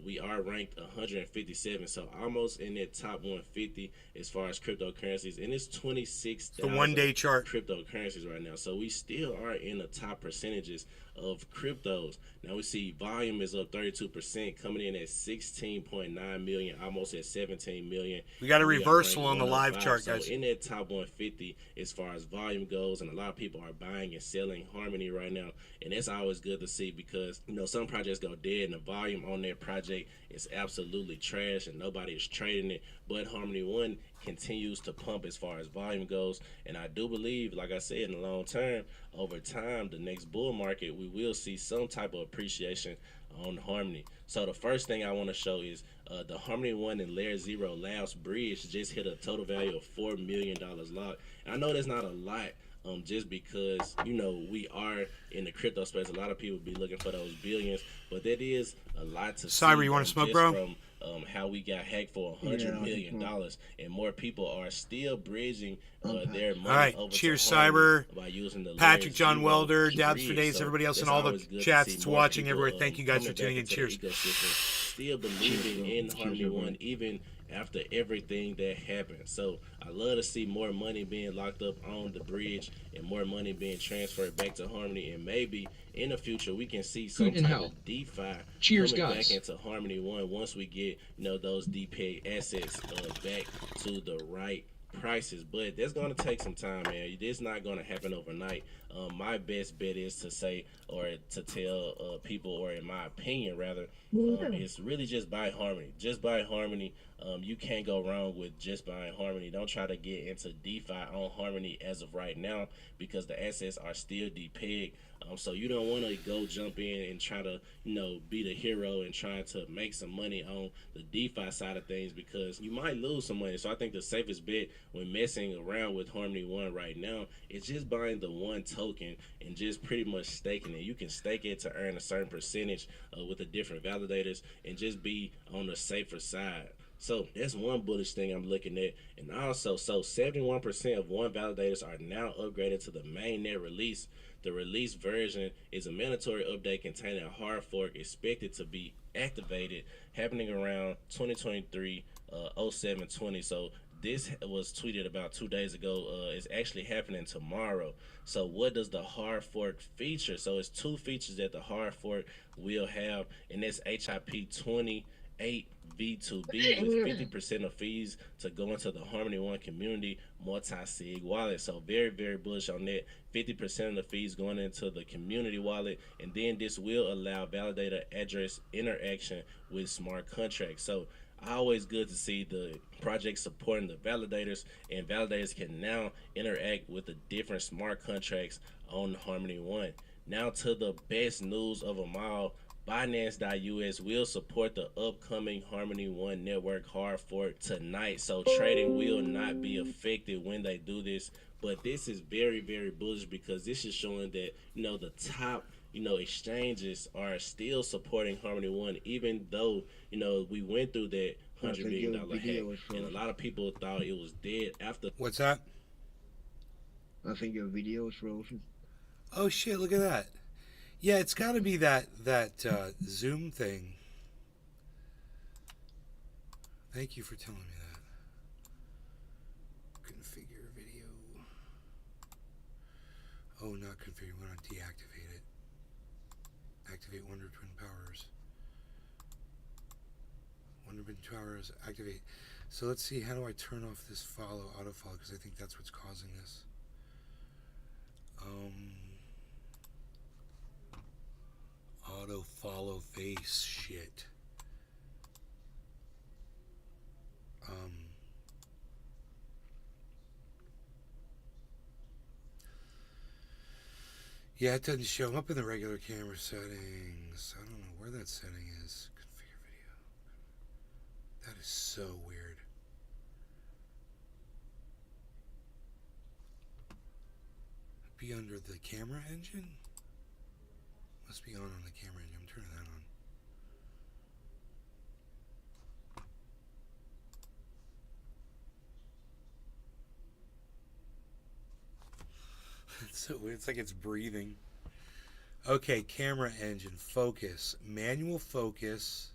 Speaker 5: we are ranked 157, so almost in that top 150 as far as cryptocurrencies, and it's 26,000
Speaker 1: The 1 day chart.
Speaker 5: cryptocurrencies right now. So we still are in the top percentages of cryptos. Now we see volume is up 32%, coming in at 16.9 million, almost at 17 million.
Speaker 1: We got a
Speaker 5: We are
Speaker 1: reversal
Speaker 5: ranked
Speaker 1: on the live
Speaker 5: 105.
Speaker 1: chart,
Speaker 5: So
Speaker 1: guys.
Speaker 5: in that top 150 as far as volume goes, and a lot of people are buying and selling Harmony right now, and that's always good to see, because you know some projects go dead and the volume on their project is absolutely trash and nobody is trading it, but Harmony One continues to pump as far as volume goes. And I do believe, like I said, in the long term, over time, the next bull market, we will see some type of appreciation on Harmony. So the first thing I want to show is the Harmony One and Layer Zero Labs bridge just hit a total value of $4 million lock. And I know that's not a lot, just because, you know, we are in the crypto space. A lot of people be looking for those billions, but that is a lot to see.
Speaker 1: Cyber, you want to smoke,
Speaker 5: just
Speaker 1: bro?
Speaker 5: From how we got hacked for $100 million, and more people are still bridging their money
Speaker 1: All right,
Speaker 5: over
Speaker 1: cheers,
Speaker 5: to Harmony
Speaker 1: Cyber.
Speaker 5: by using the
Speaker 1: Patrick,
Speaker 5: Layer
Speaker 1: John
Speaker 5: Zero
Speaker 1: Welder, Dabs for
Speaker 5: bridge.
Speaker 1: Days,
Speaker 5: So
Speaker 1: everybody else in
Speaker 5: that's
Speaker 1: all the
Speaker 5: always good to
Speaker 1: chats
Speaker 5: see
Speaker 1: that's
Speaker 5: more
Speaker 1: watching,
Speaker 5: people,
Speaker 1: everywhere. Thank you guys for
Speaker 5: coming back
Speaker 1: tuning in.
Speaker 5: into the
Speaker 1: Cheers.
Speaker 5: ecosystem, still believing in Harmony One even after everything that happened. So I love to see more money being locked up on the bridge and more money being transferred back to Harmony, and maybe in the future we can see some
Speaker 3: Good in
Speaker 5: type
Speaker 3: hell.
Speaker 5: of DeFi
Speaker 3: Cheers,
Speaker 5: coming
Speaker 3: guys.
Speaker 5: back into Harmony One once we get, you know, those DPA assets back to the right prices. But that's going to take some time, man. It's not going to happen overnight. My best bet is to say, or to tell people, or in my opinion rather, is really just buy Harmony. Just buy Harmony. You can't go wrong with just buying Harmony. Don't try to get into DeFi on Harmony as of right now, because the assets are still DPEG. So you don't want to go jump in and try to, you know, be the hero and trying to make some money on the DeFi side of things, because you might lose some money. So I think the safest bet when messing around with Harmony One right now is just buying the one token and just pretty much staking it. You can stake it to earn a certain percentage with the different validators and just be on the safer side. So that's one bullish thing I'm looking at. And also, so 71% of one validators are now upgraded to the mainnet release. The release version is a mandatory update containing a hard fork expected to be activated happening around 2023 07/20. So this was tweeted about 2 days ago. It's actually happening tomorrow. So what does the hard fork feature? So it's two features that the hard fork will have, and that's HIP 28 V2B with 50% of fees to go into the Harmony One community multi-sig wallet. So very, very bullish on that. 50% of the fees going into the community wallet, and then this will allow validator address interaction with smart contracts. So always good to see the project supporting the validators, and validators can now interact with the different smart contracts on Harmony One. Now to the best news of them all. Binance.us will support the upcoming Harmony One network hard fork tonight, so trading will not be affected when they do this. But this is very, very bullish because this is showing that the top exchanges are still supporting Harmony One, even though we went through that $100 million hack, and a lot of people thought it was dead after.
Speaker 1: What's that?
Speaker 2: I think your video is frozen.
Speaker 1: Oh shit! Look at that. Yeah, it's got to be that Zoom thing. Thank you for telling me that. Configure video. Oh, not configure. We want to deactivate it. Activate Wonder Twin Powers. Wonder Twin Powers activate. So let's see. How do I turn off this auto follow? Because I think that's what's causing this. Auto follow face shit. Yeah, it doesn't show up in the regular camera settings. I don't know where that setting is. Configure video. That is so weird. Be under the camera engine? Must be on the camera engine. I'm turning that on. It's so weird. It's like it's breathing. Okay, camera engine. Focus. Manual focus.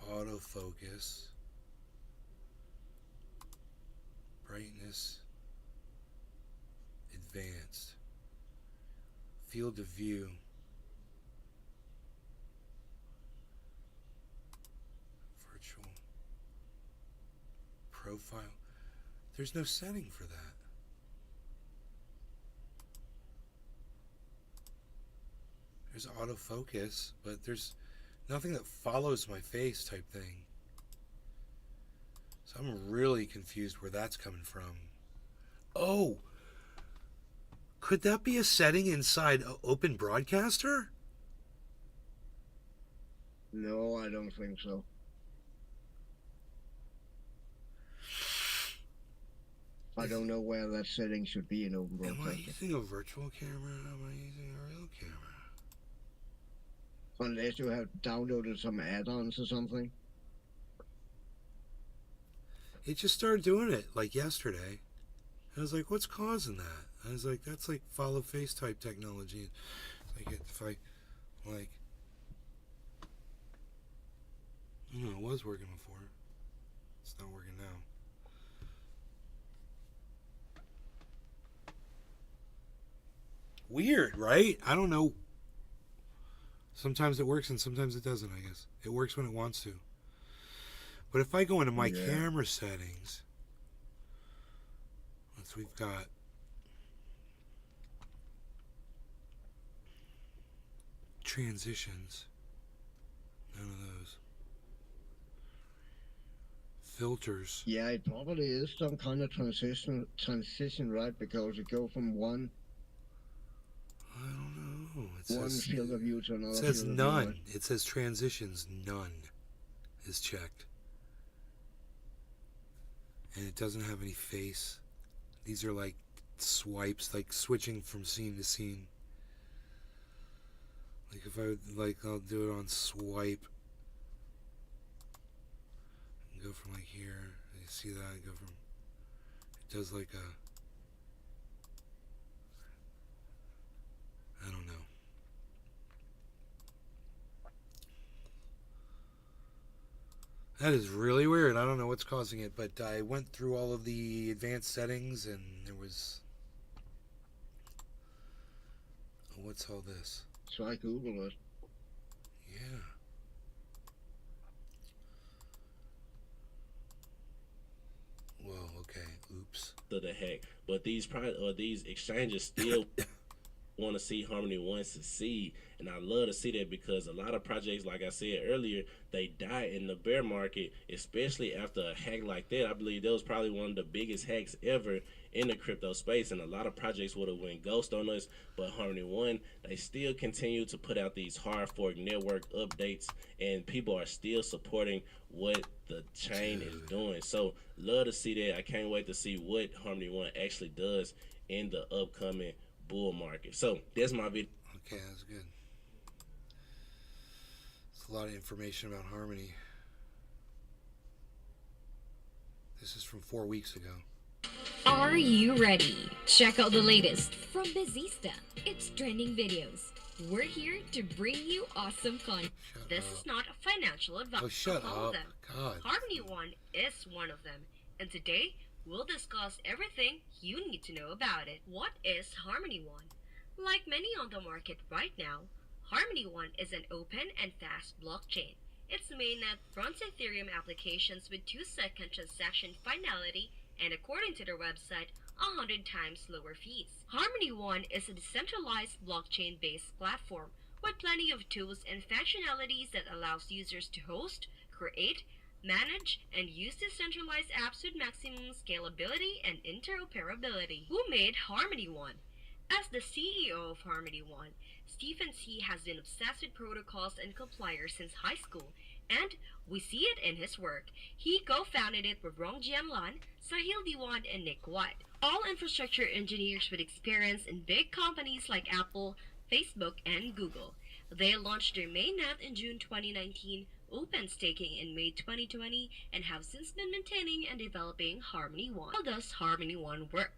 Speaker 1: Autofocus. Brightness. Advanced. Field of view. Virtual. Profile. There's no setting for that. There's autofocus, but there's nothing that follows my face type thing. So I'm really confused where that's coming from. Oh! Could that be a setting inside Open Broadcaster?
Speaker 2: No, I don't think so. I don't know where that setting should be in Open
Speaker 1: Am I
Speaker 2: Broadcaster.
Speaker 1: using a virtual camera? Am I using a real camera?
Speaker 2: Unless you have downloaded some add-ons or something.
Speaker 1: It just started doing it like yesterday. I was like, what's causing that? I was like, that's like follow face type technology. It's like if I like, it was working before. It's not working now. Weird, right? I don't know. Sometimes it works and sometimes it doesn't, I guess. It works when it wants to. But if I go into my camera settings, we've got transitions. None of those. Filters.
Speaker 2: Yeah, it probably is some kind of transition, right? Because you go from one
Speaker 1: I don't know.
Speaker 2: one field of view to another.
Speaker 1: It says
Speaker 2: field of
Speaker 1: none.
Speaker 2: view, right?
Speaker 1: It says transitions. None is checked. And it doesn't have any face. These are like swipes, like switching from scene to scene. Like if I'll do it on swipe. And go from like here. You see that? Go from. It does like a. I don't know. That is really weird. I don't know what's causing it, but I went through all of the advanced settings and there was... Oh, what's all this?
Speaker 2: Try Google it.
Speaker 1: Yeah. Whoa, okay. Oops.
Speaker 5: To the heck. But these these exchanges still want to see Harmony One succeed, and I love to see that because a lot of projects, like I said earlier, they die in the bear market, especially after a hack like that. I believe that was probably one of the biggest hacks ever in the crypto space, and a lot of projects would have went ghost on us. But Harmony One, they still continue to put out these hard fork network updates, and people are still supporting what the chain is doing. So love to see that. I can't wait to see what Harmony One actually does in the upcoming bull market. So that's my video.
Speaker 1: Okay, that's good. It's a lot of information about Harmony. This is from 4 weeks ago.
Speaker 6: Are you ready? Check out the latest from Bezista. It's trending videos. We're here to bring you awesome content.
Speaker 1: Shut
Speaker 7: This
Speaker 1: up.
Speaker 7: is not a financial advice.
Speaker 1: Oh, shut
Speaker 7: All of
Speaker 1: up.
Speaker 7: them.
Speaker 1: God.
Speaker 7: Harmony One is one of them. And today, we'll discuss everything you need to know about it. What is Harmony One? Like many on the market right now, Harmony One is an open and fast blockchain. Its mainnet runs Ethereum applications with 2-second transaction finality and, according to their website, 100 times lower fees. Harmony One is a decentralized blockchain-based platform with plenty of tools and functionalities that allows users to host, create, manage, and use decentralized apps with maximum scalability and interoperability. Who made Harmony One? As the CEO of Harmony One, Stephen C. has been obsessed with protocols and compliers since high school, and we see it in his work. He co-founded it with Rong Jianlan, Sahil Diwan, and Nick White, all infrastructure engineers with experience in big companies like Apple, Facebook, and Google. They launched their mainnet in June 2019, open staking in May 2020, and have since been maintaining and developing Harmony One. How does Harmony One work?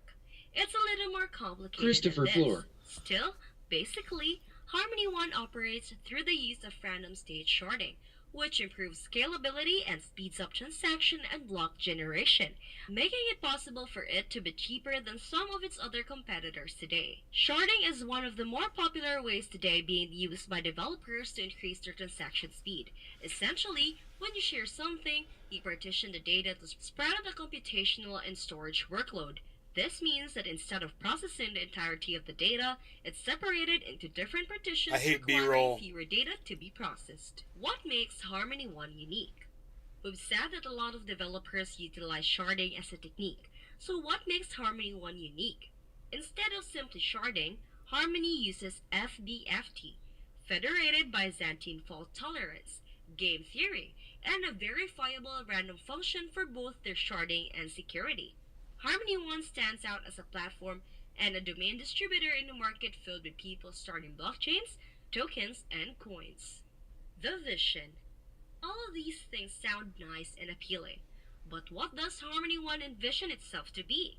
Speaker 7: It's a little more complicated
Speaker 3: Christopher
Speaker 7: than this.
Speaker 3: Floor.
Speaker 7: Still, basically, Harmony One operates through the use of random state sharding, which improves scalability and speeds up transaction and block generation, making it possible for it to be cheaper than some of its other competitors today. Sharding is one of the more popular ways today being used by developers to increase their transaction speed. Essentially, when you share something, you partition the data to spread out the computational and storage workload. This means that instead of processing the entirety of the data, it's separated into different partitions
Speaker 1: I hate
Speaker 7: requiring
Speaker 1: B-roll.
Speaker 7: fewer data to be processed. What makes Harmony One unique? We've said that a lot of developers utilize sharding as a technique, so what makes Harmony One unique? Instead of simply sharding, Harmony uses FBFT, Federated Byzantine Fault Tolerance, game theory, and a verifiable random function for both their sharding and security. Harmony One stands out as a platform and a domain distributor in a market filled with people starting blockchains, tokens, and coins. The vision. All of these things sound nice and appealing, but what does Harmony One envision itself to be?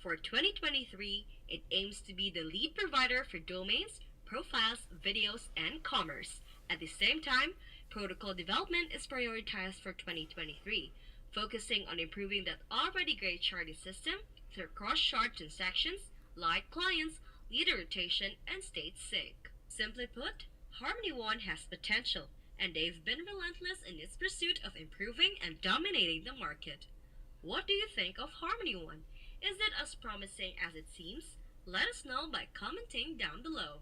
Speaker 7: For 2023, it aims to be the lead provider for domains, profiles, videos, and commerce. At the same time, protocol development is prioritized for 2023, focusing on improving that already great sharding system through cross-shard transactions, light clients, leader rotation, and state sync. Simply put, Harmony One has potential, and they've been relentless in its pursuit of improving and dominating the market. What do you think of Harmony One? Is it as promising as it seems? Let us know by commenting down below.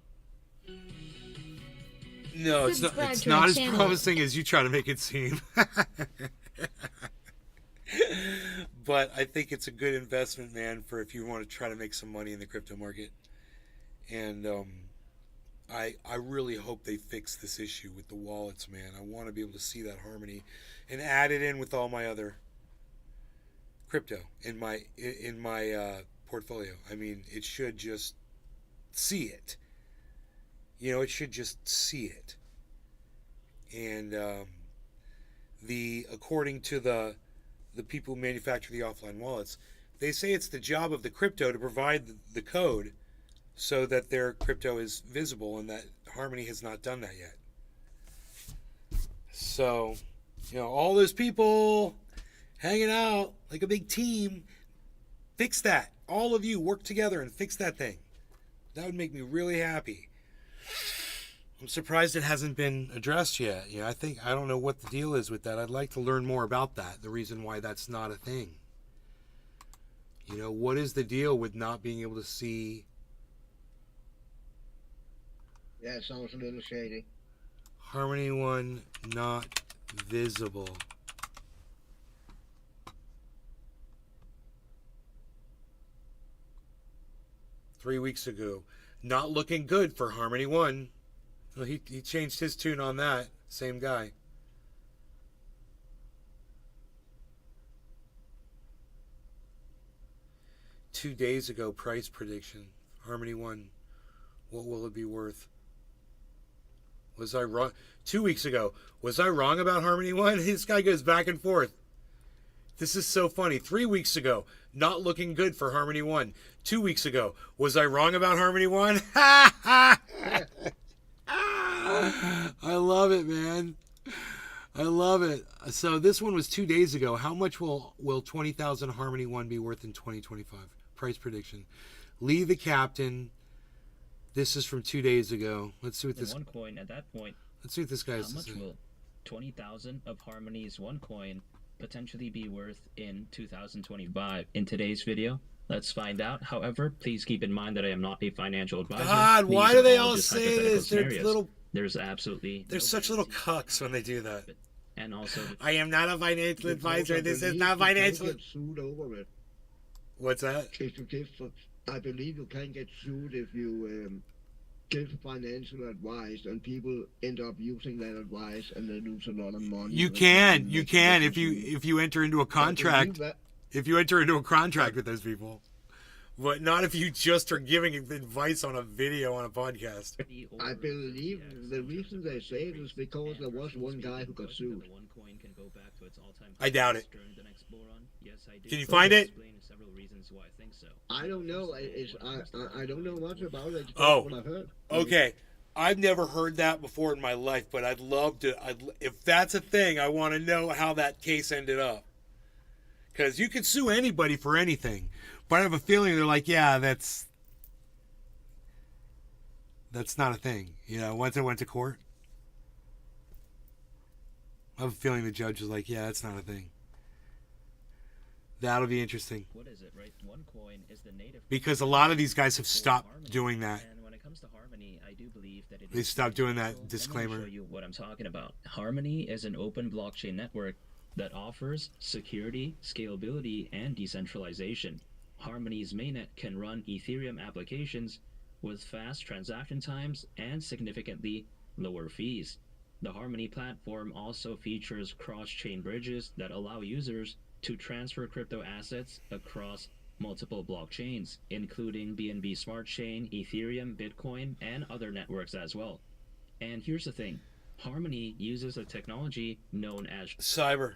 Speaker 1: No, it's not.
Speaker 6: Subscribe
Speaker 1: It's
Speaker 6: to our
Speaker 1: not as
Speaker 6: channel.
Speaker 1: promising as you try to make it seem. But I think it's a good investment, man, for if you want to try to make some money in the crypto market. And I really hope they fix this issue with the wallets, man. I want to be able to see that Harmony and add it in with all my other crypto in my portfolio. I mean, it should just see it. You know, it should just see it. And according to the people who manufacture the offline wallets, they say it's the job of the crypto to provide the code so that their crypto is visible, and that Harmony has not done that yet. So You know, all those people hanging out like a big team. Fix that. All of you work together and fix that thing. That would make me really happy. I'm surprised it hasn't been addressed yet. Yeah, I don't know what the deal is with that. I'd like to learn more about that. The reason why that's not a thing. You know, what is the deal with not being able to see?
Speaker 2: Yeah, it sounds a little shady.
Speaker 1: Harmony One not visible. Three weeks ago. Not looking good for Harmony One. Well, he changed his tune on that. Same guy. Two days ago, price prediction. Harmony One. What will it be worth? Was I wrong? 2 weeks ago, was I wrong about Harmony One? This guy goes back and forth. This is so funny. 3 weeks ago, not looking good for Harmony One. 2 weeks ago, was I wrong about Harmony One? I love it, man. I love it. So this one was 2 days ago. How much will 20,000 Harmony One be worth in 2025? Price prediction. Lee the Captain. This is from 2 days ago. Let's see what this.
Speaker 8: One coin at that point.
Speaker 1: Let's see what this guy has
Speaker 8: How
Speaker 1: to
Speaker 8: much
Speaker 1: say.
Speaker 8: will 20,000 of Harmony's one coin potentially be worth in 2025? In today's video, let's find out. However, please keep in mind that I am not a financial advisor.
Speaker 1: God, why
Speaker 8: These
Speaker 1: do they
Speaker 8: are
Speaker 1: all
Speaker 8: just
Speaker 1: say
Speaker 8: hypothetical
Speaker 1: this? They're
Speaker 8: scenarios.
Speaker 1: little.
Speaker 8: There's absolutely
Speaker 1: They're
Speaker 8: no
Speaker 1: such little
Speaker 8: guarantee.
Speaker 1: cucks when they do that.
Speaker 8: And also,
Speaker 1: I am not a financial advisor. This is
Speaker 2: Because
Speaker 1: not
Speaker 2: I believe
Speaker 1: financial.
Speaker 2: You can get sued over it.
Speaker 1: What's that?
Speaker 2: If you give, I believe you can get sued if you give financial advice and people end up using that advice and they lose a lot of money.
Speaker 1: You
Speaker 2: That's
Speaker 1: can
Speaker 2: what
Speaker 1: if you enter into a
Speaker 2: I believe
Speaker 1: contract.
Speaker 2: that.
Speaker 1: If you enter into a contract with those people, but not if you just are giving advice on a video on a podcast.
Speaker 2: I believe the reason they say it is because there was one guy who got sued.
Speaker 8: The one coin can go back to its all-time
Speaker 1: I doubt it.
Speaker 8: during the next bull run. Yes, I do.
Speaker 1: Can you find it?
Speaker 8: Explain several reasons why I think so.
Speaker 2: I don't know. I don't know much about it. Just
Speaker 1: Oh.
Speaker 2: what I've heard.
Speaker 1: Okay, I've never heard that before in my life, but I'd love to. If that's a thing, I want to know how that case ended up. Because you could sue anybody for anything, but I have a feeling they're like, yeah, that's not a thing. You know, once it went to court, I have a feeling the judge was like, yeah, that's not a thing. That'll be interesting.
Speaker 8: What is it, right? One coin is the native.
Speaker 1: Because a lot of these guys have
Speaker 8: for
Speaker 1: stopped
Speaker 8: Harmony.
Speaker 1: doing that.
Speaker 8: And when it comes to Harmony, I do believe that it
Speaker 1: They
Speaker 8: is
Speaker 1: stopped doing that
Speaker 8: Let me
Speaker 1: disclaimer.
Speaker 8: show you what I'm talking about. Harmony is an open blockchain network that offers security, scalability, and decentralization. Harmony's mainnet can run Ethereum applications with fast transaction times and significantly lower fees. The Harmony platform also features cross-chain bridges that allow users to transfer crypto assets across multiple blockchains, including BNB Smart Chain, Ethereum, Bitcoin, and other networks as well. And here's the thing. Harmony uses a technology known as
Speaker 1: Cyber.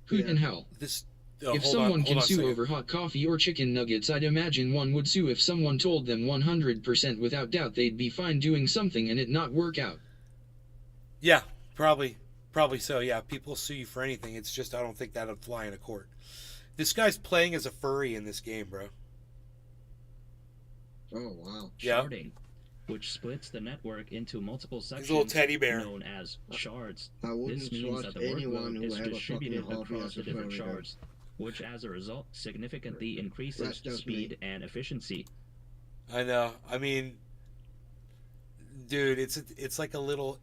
Speaker 3: Who
Speaker 2: Yeah.
Speaker 3: in hell?
Speaker 1: This.
Speaker 3: If
Speaker 1: hold
Speaker 3: someone
Speaker 1: on
Speaker 3: can
Speaker 1: a
Speaker 3: sue
Speaker 1: second.
Speaker 3: over hot coffee or chicken nuggets, I'd imagine one would sue if someone told them 100% without doubt they'd be fine doing something and it not work out.
Speaker 1: Yeah, probably so. Yeah, people sue you for anything. It's just I don't think that'd fly in a court. This guy's playing as a furry in this game, bro.
Speaker 2: Oh wow.
Speaker 1: Yeah.
Speaker 8: sharding, which splits the network into multiple sections
Speaker 1: little teddy bear.
Speaker 8: known as shards.
Speaker 2: I wouldn't
Speaker 8: This means that
Speaker 2: trust
Speaker 8: the
Speaker 2: anyone
Speaker 8: workload
Speaker 2: who
Speaker 8: is
Speaker 2: ever fucking
Speaker 8: distributed
Speaker 2: hobby
Speaker 8: across
Speaker 2: as
Speaker 8: the
Speaker 2: a
Speaker 8: different
Speaker 2: furry.
Speaker 8: shards, which as a result significantly increases
Speaker 2: That's just
Speaker 8: speed
Speaker 2: me.
Speaker 8: and efficiency.
Speaker 1: I know. I mean, dude, it's like a little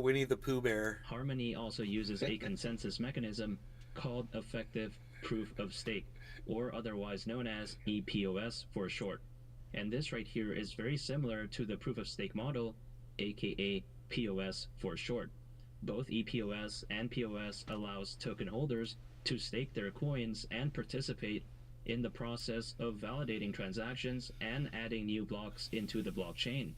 Speaker 1: Winnie the Pooh bear.
Speaker 8: Harmony also uses a consensus mechanism called effective proof of stake, or otherwise known as EPOS for short. And this right here is very similar to the proof of stake model, aka POS for short. Both EPOS and POS allows token holders to stake their coins and participate in the process of validating transactions and adding new blocks into the blockchain.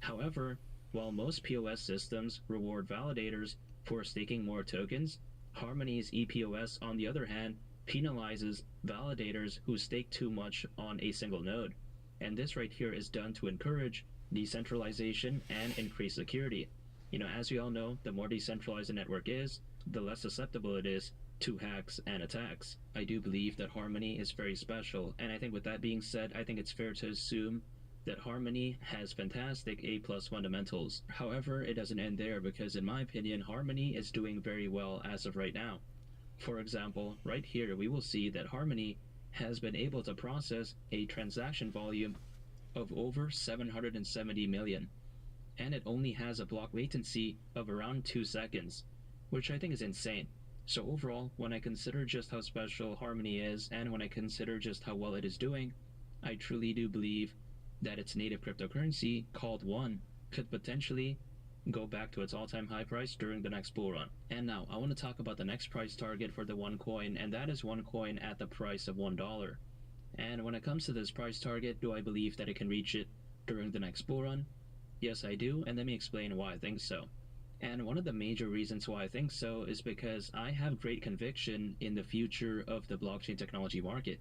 Speaker 8: However, while most POS systems reward validators for staking more tokens, Harmony's EPOS, on the other hand, penalizes validators who stake too much on a single node. And this right here is done to encourage decentralization and increase security. As we all know, the more decentralized a network is, the less susceptible it is to hacks and attacks. I do believe that Harmony is very special, and I think with that being said, I think it's fair to assume that Harmony has fantastic A+ fundamentals. However, it doesn't end there because in my opinion, Harmony is doing very well as of right now. For example, right here we will see that Harmony has been able to process a transaction volume of over 770 million, and it only has a block latency of around 2 seconds, which I think is insane. So overall, when I consider just how special Harmony is, and when I consider just how well it is doing, I truly do believe that its native cryptocurrency, called One, could potentially go back to its all-time high price during the next bull run. And now, I want to talk about the next price target for the One coin, and that is One coin at the price of $1. And when it comes to this price target, do I believe that it can reach it during the next bull run? Yes, I do, and let me explain why I think so. And one of the major reasons why I think so is because I have great conviction in the future of the blockchain technology market.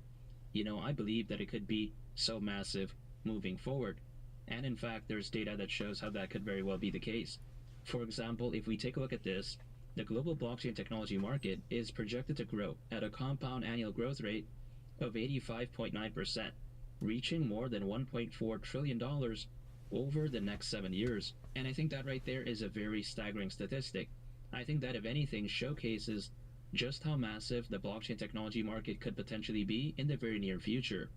Speaker 8: I believe that it could be so massive moving forward. And in fact, there's data that shows how that could very well be the case. For example, if we take a look at this, the global blockchain technology market is projected to grow at a compound annual growth rate of 85.9%, reaching more than $1.4 trillion over the next 7 years. And I think that right there is a very staggering statistic. I think that if anything showcases just how massive the blockchain technology market could potentially be in the very near future.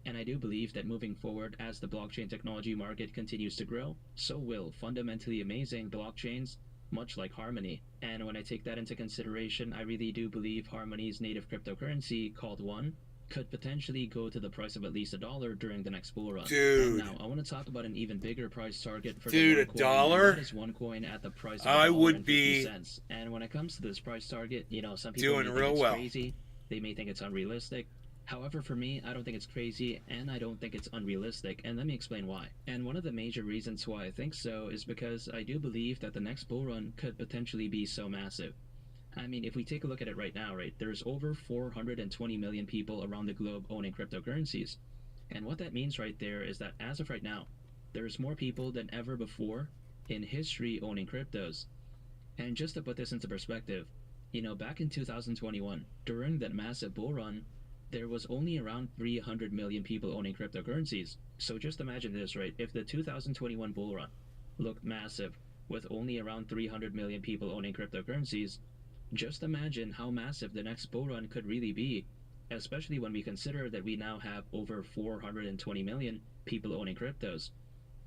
Speaker 8: And I do believe that moving forward, as the blockchain technology market continues to grow, so will fundamentally amazing blockchains, much like Harmony. And when I take that into consideration, I really do believe Harmony's native cryptocurrency, called One, could potentially go to the price of at least $1 during the next bull run.
Speaker 1: Dude.
Speaker 8: And now, I want to talk about an even bigger price target for
Speaker 1: Dude,
Speaker 8: the One
Speaker 1: $1?
Speaker 8: coin. That is One coin at the price of
Speaker 1: I would
Speaker 8: $1.50.
Speaker 1: be
Speaker 8: And when it comes to this price target, some people
Speaker 1: doing
Speaker 8: may think
Speaker 1: real
Speaker 8: it's
Speaker 1: well.
Speaker 8: crazy. They may think it's unrealistic. However, for me, I don't think it's crazy, and I don't think it's unrealistic, and let me explain why. And one of the major reasons why I think so is because I do believe that the next bull run could potentially be so massive. I mean, if we take a look at it right now, right, there's over 420 million people around the globe owning cryptocurrencies. And what that means right there is that as of right now, there's more people than ever before in history owning cryptos. And just to put this into perspective, back in 2021, during that massive bull run, there was only around 300 million people owning cryptocurrencies. So just imagine this, right? If the 2021 bull run looked massive with only around 300 million people owning cryptocurrencies, just imagine how massive the next bull run could really be, especially when we consider that we now have over 420 million people owning cryptos.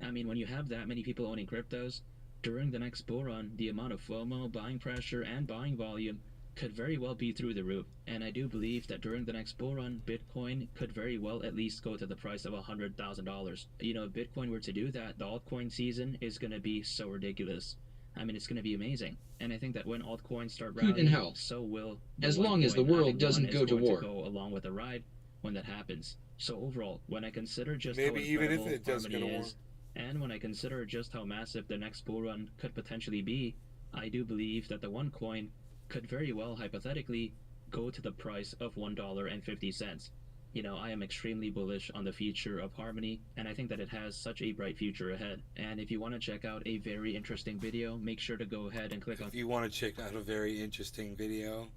Speaker 8: I mean, when you have that many people owning cryptos, during the next bull run, the amount of FOMO, buying pressure, and buying volume could very well be through the roof. And I do believe that during the next bull run, Bitcoin could very well at least go to the price of $100,000. If Bitcoin were to do that, the altcoin season is going to be so ridiculous. I mean, it's going to be amazing. And I think that when altcoins start
Speaker 3: Hoot and
Speaker 8: rallying,
Speaker 3: hell.
Speaker 8: so will
Speaker 3: As
Speaker 8: the
Speaker 3: long as the
Speaker 8: Litecoin. I
Speaker 3: world
Speaker 8: think
Speaker 3: doesn't
Speaker 8: One is
Speaker 3: go to
Speaker 8: going
Speaker 3: war.
Speaker 8: go along with the ride when that happens. So overall, when I consider just
Speaker 1: Maybe
Speaker 8: how
Speaker 1: even if
Speaker 8: incredible
Speaker 1: it does go to
Speaker 8: Harmony
Speaker 1: war.
Speaker 8: is, and when I consider just how massive the next bull run could potentially be, I do believe that the One coin could very well hypothetically go to the price of $1.50. I am extremely bullish on the future of Harmony, and I think that it has such a bright future ahead. And if you want to check out a very interesting video, make sure to go ahead and click on
Speaker 1: If you want to check out a very interesting video,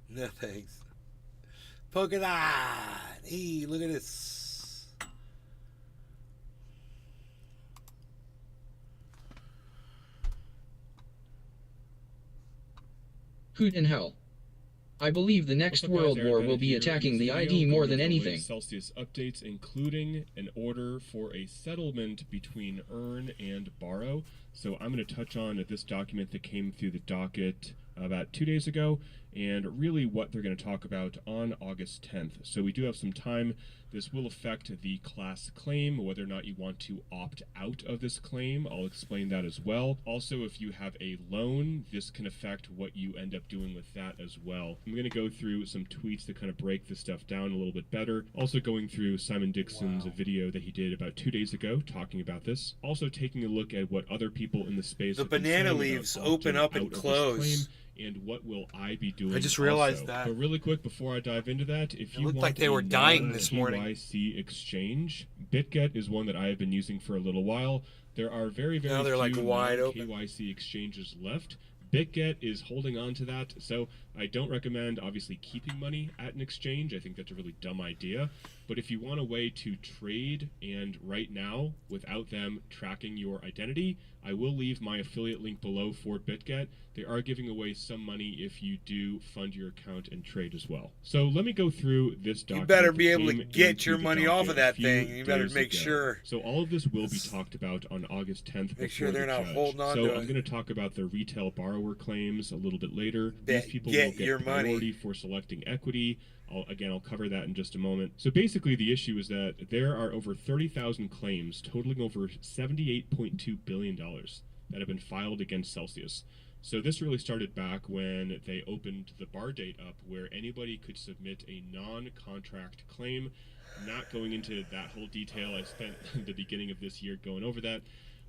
Speaker 1: no thanks. Polkadot! Hey, look at this.
Speaker 3: Hoot and hell. I believe the next
Speaker 9: What's up, guys?
Speaker 3: world
Speaker 9: Aaron
Speaker 3: war
Speaker 9: Bennett
Speaker 3: will be
Speaker 9: here.
Speaker 3: attacking
Speaker 9: In
Speaker 3: the
Speaker 9: this
Speaker 3: ID
Speaker 9: video,
Speaker 3: more
Speaker 9: going
Speaker 3: than
Speaker 9: over the
Speaker 3: anything.
Speaker 9: latest Celsius updates, including an order for a settlement between Earn and Borrow. So I'm going to touch on this document that came through the docket about 2 days ago, and really what they're going to talk about on August 10th. So we do have some time. This will affect the class claim, whether or not you want to opt out of this claim. I'll explain that as well. Also, if you have a loan, this can affect what you end up doing with that as well. I'm going to go through some tweets to kind of break this stuff down a little bit better. Also going through Simon Dixon's video that he did about 2 days ago talking about this. Also taking a look at what other people in the space
Speaker 1: The
Speaker 9: have been
Speaker 1: banana
Speaker 9: saying about
Speaker 1: leaves
Speaker 9: opting
Speaker 1: open up
Speaker 9: out
Speaker 1: and
Speaker 9: of this
Speaker 1: close.
Speaker 9: claim and what will I be doing?
Speaker 1: I just realized
Speaker 9: also.
Speaker 1: that.
Speaker 9: But really quick, before I dive into that, if you
Speaker 1: looked
Speaker 9: want
Speaker 1: like they
Speaker 9: a
Speaker 1: were dying this morning.
Speaker 9: KYC exchange, BitGet is one that I have been using for a little while. There are very, very
Speaker 1: Now they're, like,
Speaker 9: few
Speaker 1: wide open.
Speaker 9: KYC exchanges left. BitGet is holding on to that, so I don't recommend obviously keeping money at an exchange. I think that's a really dumb idea. But if you want a way to trade and right now without them tracking your identity, I will leave my affiliate link below for BitGet. They are giving away some money if you do fund your account and trade as well. So let me go through this document.
Speaker 1: You better be
Speaker 9: that
Speaker 1: able to
Speaker 9: came
Speaker 1: get
Speaker 9: into
Speaker 1: your
Speaker 9: the
Speaker 1: money off
Speaker 9: docket
Speaker 1: of that
Speaker 9: a few
Speaker 1: thing. You better
Speaker 9: days
Speaker 1: make
Speaker 9: ago.
Speaker 1: sure.
Speaker 9: So all of this will be talked about on August 10th.
Speaker 1: Make sure
Speaker 9: before
Speaker 1: they're
Speaker 9: the
Speaker 1: not
Speaker 9: judge.
Speaker 1: holding on
Speaker 9: so
Speaker 1: to
Speaker 9: I'm
Speaker 1: it.
Speaker 9: going to talk about the retail borrower claims a little bit later.
Speaker 1: Bet-
Speaker 9: These people
Speaker 1: get
Speaker 9: will get
Speaker 1: your money.
Speaker 9: priority for selecting equity. I'll cover that in just a moment. So basically the issue is that there are over 30,000 claims totaling over $78.2 billion that have been filed against Celsius. So this really started back when they opened the bar date up where anybody could submit a non-contract claim. Not going into that whole detail, I spent the beginning of this year going over that.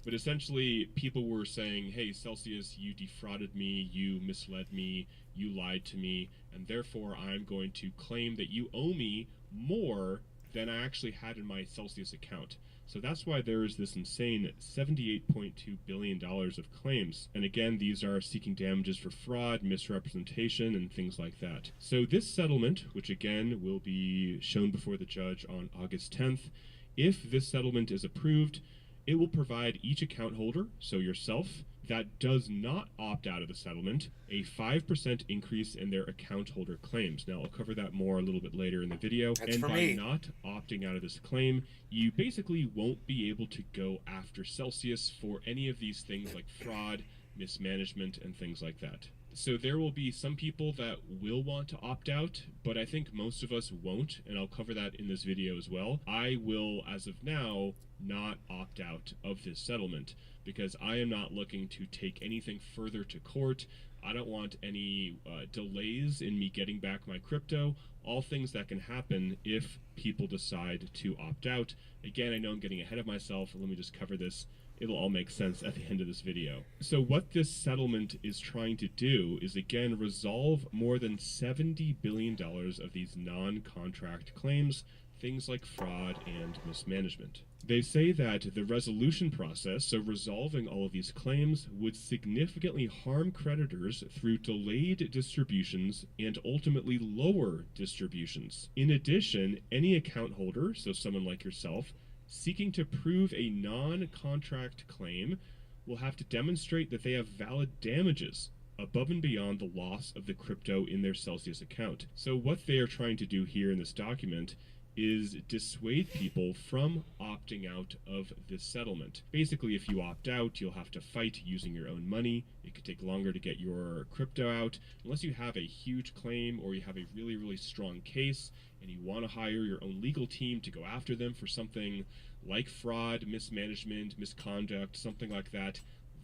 Speaker 9: But essentially, people were saying, hey, Celsius, you defrauded me, you misled me, you lied to me, and therefore I'm going to claim that you owe me more than I actually had in my Celsius account. So that's why there is this insane $78.2 billion of claims. And again, these are seeking damages for fraud, misrepresentation, and things like that. So this settlement, which again will be shown before the judge on August 10th, if this settlement is approved, it will provide each account holder, so yourself, that does not opt out of the settlement, a 5% increase in their account holder claims. Now, I'll cover that more a little bit later in the video.
Speaker 1: That's
Speaker 9: and
Speaker 1: for
Speaker 9: by
Speaker 1: me.
Speaker 9: not opting out of this claim, you basically won't be able to go after Celsius for any of these things like fraud, mismanagement, and things like that. So there will be some people that will want to opt out, but I think most of us won't, and I'll cover that in this video as well. I will, as of now, not opt out of this settlement because I am not looking to take anything further to court. I don't want any delays in me getting back my crypto, all things that can happen if people decide to opt out. Again, I know I'm getting ahead of myself. Let me just cover this. It'll all make sense at the end of this video. So what this settlement is trying to do is again resolve more than $70 billion of these non-contract claims, things like fraud and mismanagement. They say that the resolution process, so resolving all of these claims, would significantly harm creditors through delayed distributions and ultimately lower distributions. In addition, any account holder, so someone like yourself, seeking to prove a non-contract claim will have to demonstrate that they have valid damages above and beyond the loss of the crypto in their Celsius account. So what they are trying to do here in this document is dissuade people from opting out of this settlement. Basically, if you opt out, you'll have to fight using your own money. It could take longer to get your crypto out. Unless you have a huge claim or you have a really, really strong case and you want to hire your own legal team to go after them for something like fraud, mismanagement, misconduct, something like that,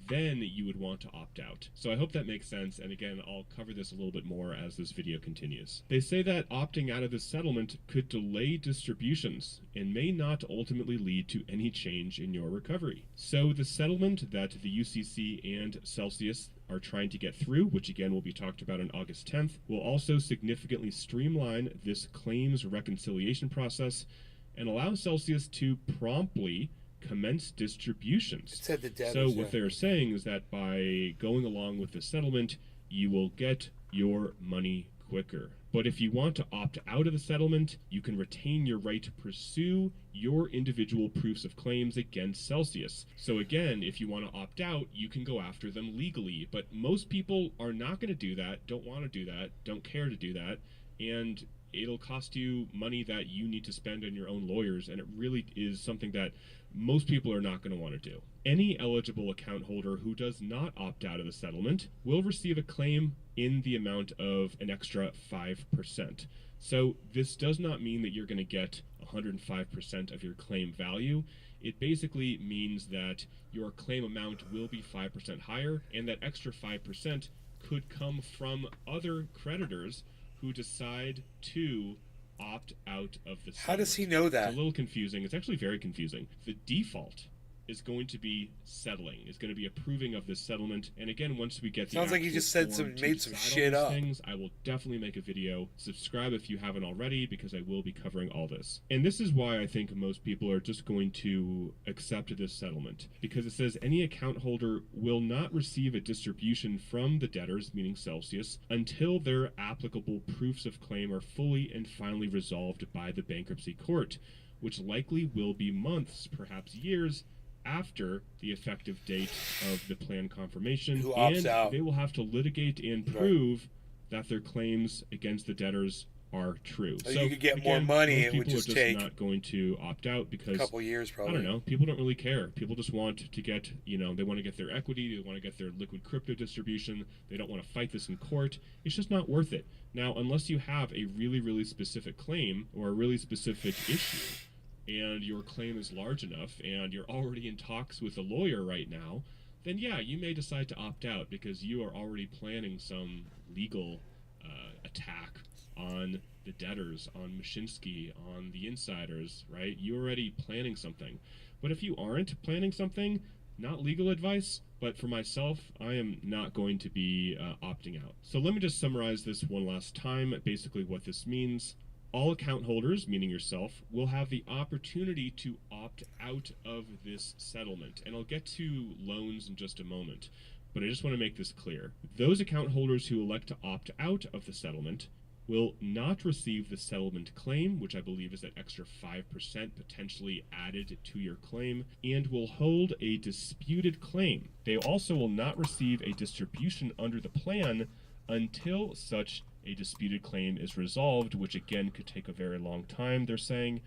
Speaker 9: then you would want to opt out. So I hope that makes sense, and again, I'll cover this a little bit more as this video continues. They say that opting out of this settlement could delay distributions and may not ultimately lead to any change in your recovery. So the settlement that the UCC and Celsius are trying to get through, which again will be talked about on August 10th, will also significantly streamline this claims reconciliation process and allow Celsius to promptly commence distributions.
Speaker 1: It said the debtors,
Speaker 9: So
Speaker 1: yeah.
Speaker 9: what they're saying is that by going along with the settlement, you will get your money quicker. But if you want to opt out of the settlement, you can retain your right to pursue your individual proofs of claims against Celsius. So again, if you want to opt out, you can go after them legally. But most people are not going to do that, don't want to do that, don't care to do that, and it'll cost you money that you need to spend on your own lawyers, and it really is something that most people are not going to want to do. Any eligible account holder who does not opt out of the settlement will receive a claim in the amount of an extra 5%. So this does not mean that you're going to get 105% of your claim value. It basically means that your claim amount will be 5% higher, and that extra 5% could come from other creditors who decide to opt out of the settlement.
Speaker 1: How does he know that?
Speaker 9: It's a little confusing. It's actually very confusing. The default is going to be settling, is going to be approving of this settlement. And again, once we get the
Speaker 1: Sounds like he
Speaker 9: actual
Speaker 1: just said
Speaker 9: form to
Speaker 1: made some
Speaker 9: decide all
Speaker 1: shit
Speaker 9: these
Speaker 1: up.
Speaker 9: things, I will definitely make a video. Subscribe if you haven't already, because I will be covering all this. And this is why I think most people are just going to accept this settlement, because it says any account holder will not receive a distribution from the debtors, meaning Celsius, until their applicable proofs of claim are fully and finally resolved by the bankruptcy court, which likely will be months, perhaps years, after the effective date of the plan confirmation.
Speaker 1: Who opts
Speaker 9: and
Speaker 1: out.
Speaker 9: they will have to litigate and prove that their claims against the debtors are true.
Speaker 1: So you could get more money,
Speaker 9: most
Speaker 1: it would
Speaker 9: people
Speaker 1: just
Speaker 9: are
Speaker 1: take
Speaker 9: not going to opt out because
Speaker 1: a couple years probably.
Speaker 9: I don't know. People don't really care. People just want to get, they want to get their equity. They want to get their liquid crypto distribution. They don't want to fight this in court. It's just not worth it. Now, unless you have a really, really specific claim or a really specific issue, and your claim is large enough, and you're already in talks with a lawyer right now, then yeah, you may decide to opt out because you are already planning some legal attack on the debtors, on Mashinsky, on the insiders, right? You're already planning something. But if you aren't planning something, not legal advice, but for myself, I am not going to be opting out. So let me just summarize this one last time, basically what this means. All account holders, meaning yourself, will have the opportunity to opt out of this settlement. And I'll get to loans in just a moment, but I just want to make this clear. Those account holders who elect to opt out of the settlement will not receive the settlement claim, which I believe is that extra 5% potentially added to your claim, and will hold a disputed claim. They also will not receive a distribution under the plan until such a disputed claim is resolved, which again could take a very long time, they're saying.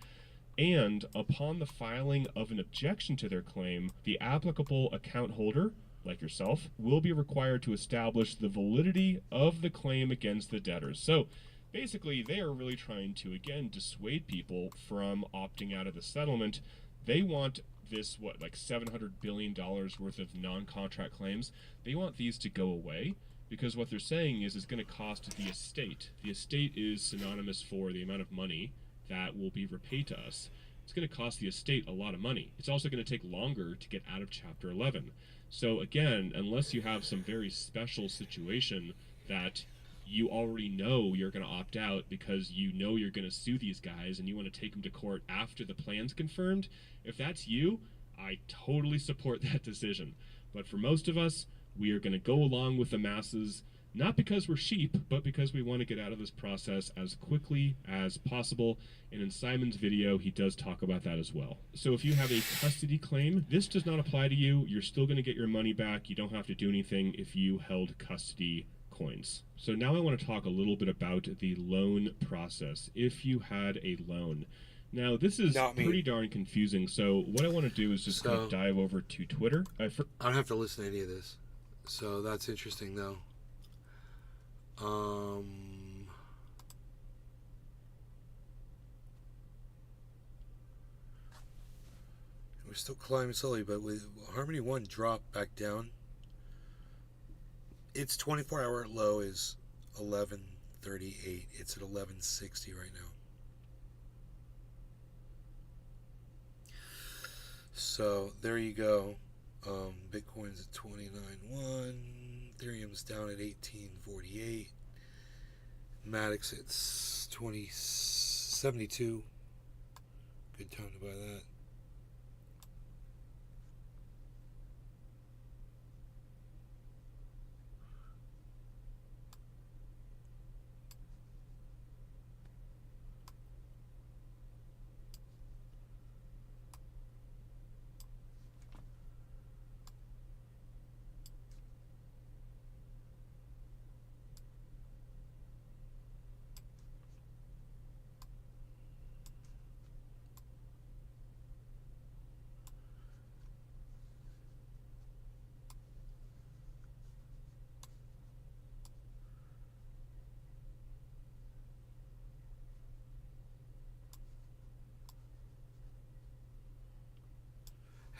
Speaker 9: And upon the filing of an objection to their claim, the applicable account holder, like yourself, will be required to establish the validity of the claim against the debtors. So basically, they are really trying to, again, dissuade people from opting out of the settlement. They want this, like $700 billion worth of non-contract claims, they want these to go away. Because what they're saying is it's going to cost the estate. The estate is synonymous for the amount of money that will be repaid to us. It's going to cost the estate a lot of money. It's also going to take longer to get out of Chapter 11. So again, unless you have some very special situation that you already know you're going to opt out because you know you're going to sue these guys and you want to take them to court after the plan's confirmed, if that's you, I totally support that decision. But for most of us, we are going to go along with the masses, not because we're sheep, but because we want to get out of this process as quickly as possible. And in Simon's video, he does talk about that as well. So if you have a custody claim, this does not apply to you. You're still going to get your money back. You don't have to do anything if you held custody coins. So now I want to talk a little bit about the loan process. If you had a loan. Now, this is pretty darn confusing. So what I want to do is just kind of dive over to Twitter.
Speaker 1: I don't have to listen to any of this. So that's interesting, though. We're still climbing slowly, but with Harmony 1 dropped back down. Its 24-hour low is 1138. It's at 1160 right now. So there you go. Bitcoin's at 29.1. Ethereum's down at 1848. Matic's at 2072. Good time to buy that.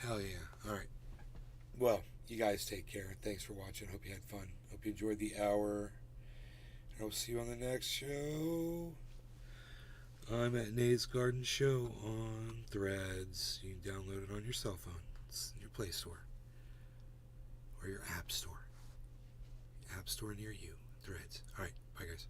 Speaker 1: Hell yeah. Alright. Well, you guys take care. Thanks for watching. Hope you had fun. Hope you enjoyed the hour. I'll see you on the next show. I'm at Nate's Garden Show on Threads. You can download it on your cell phone. It's in your Play Store or your App Store. App Store near you. Threads. All right. Bye, guys.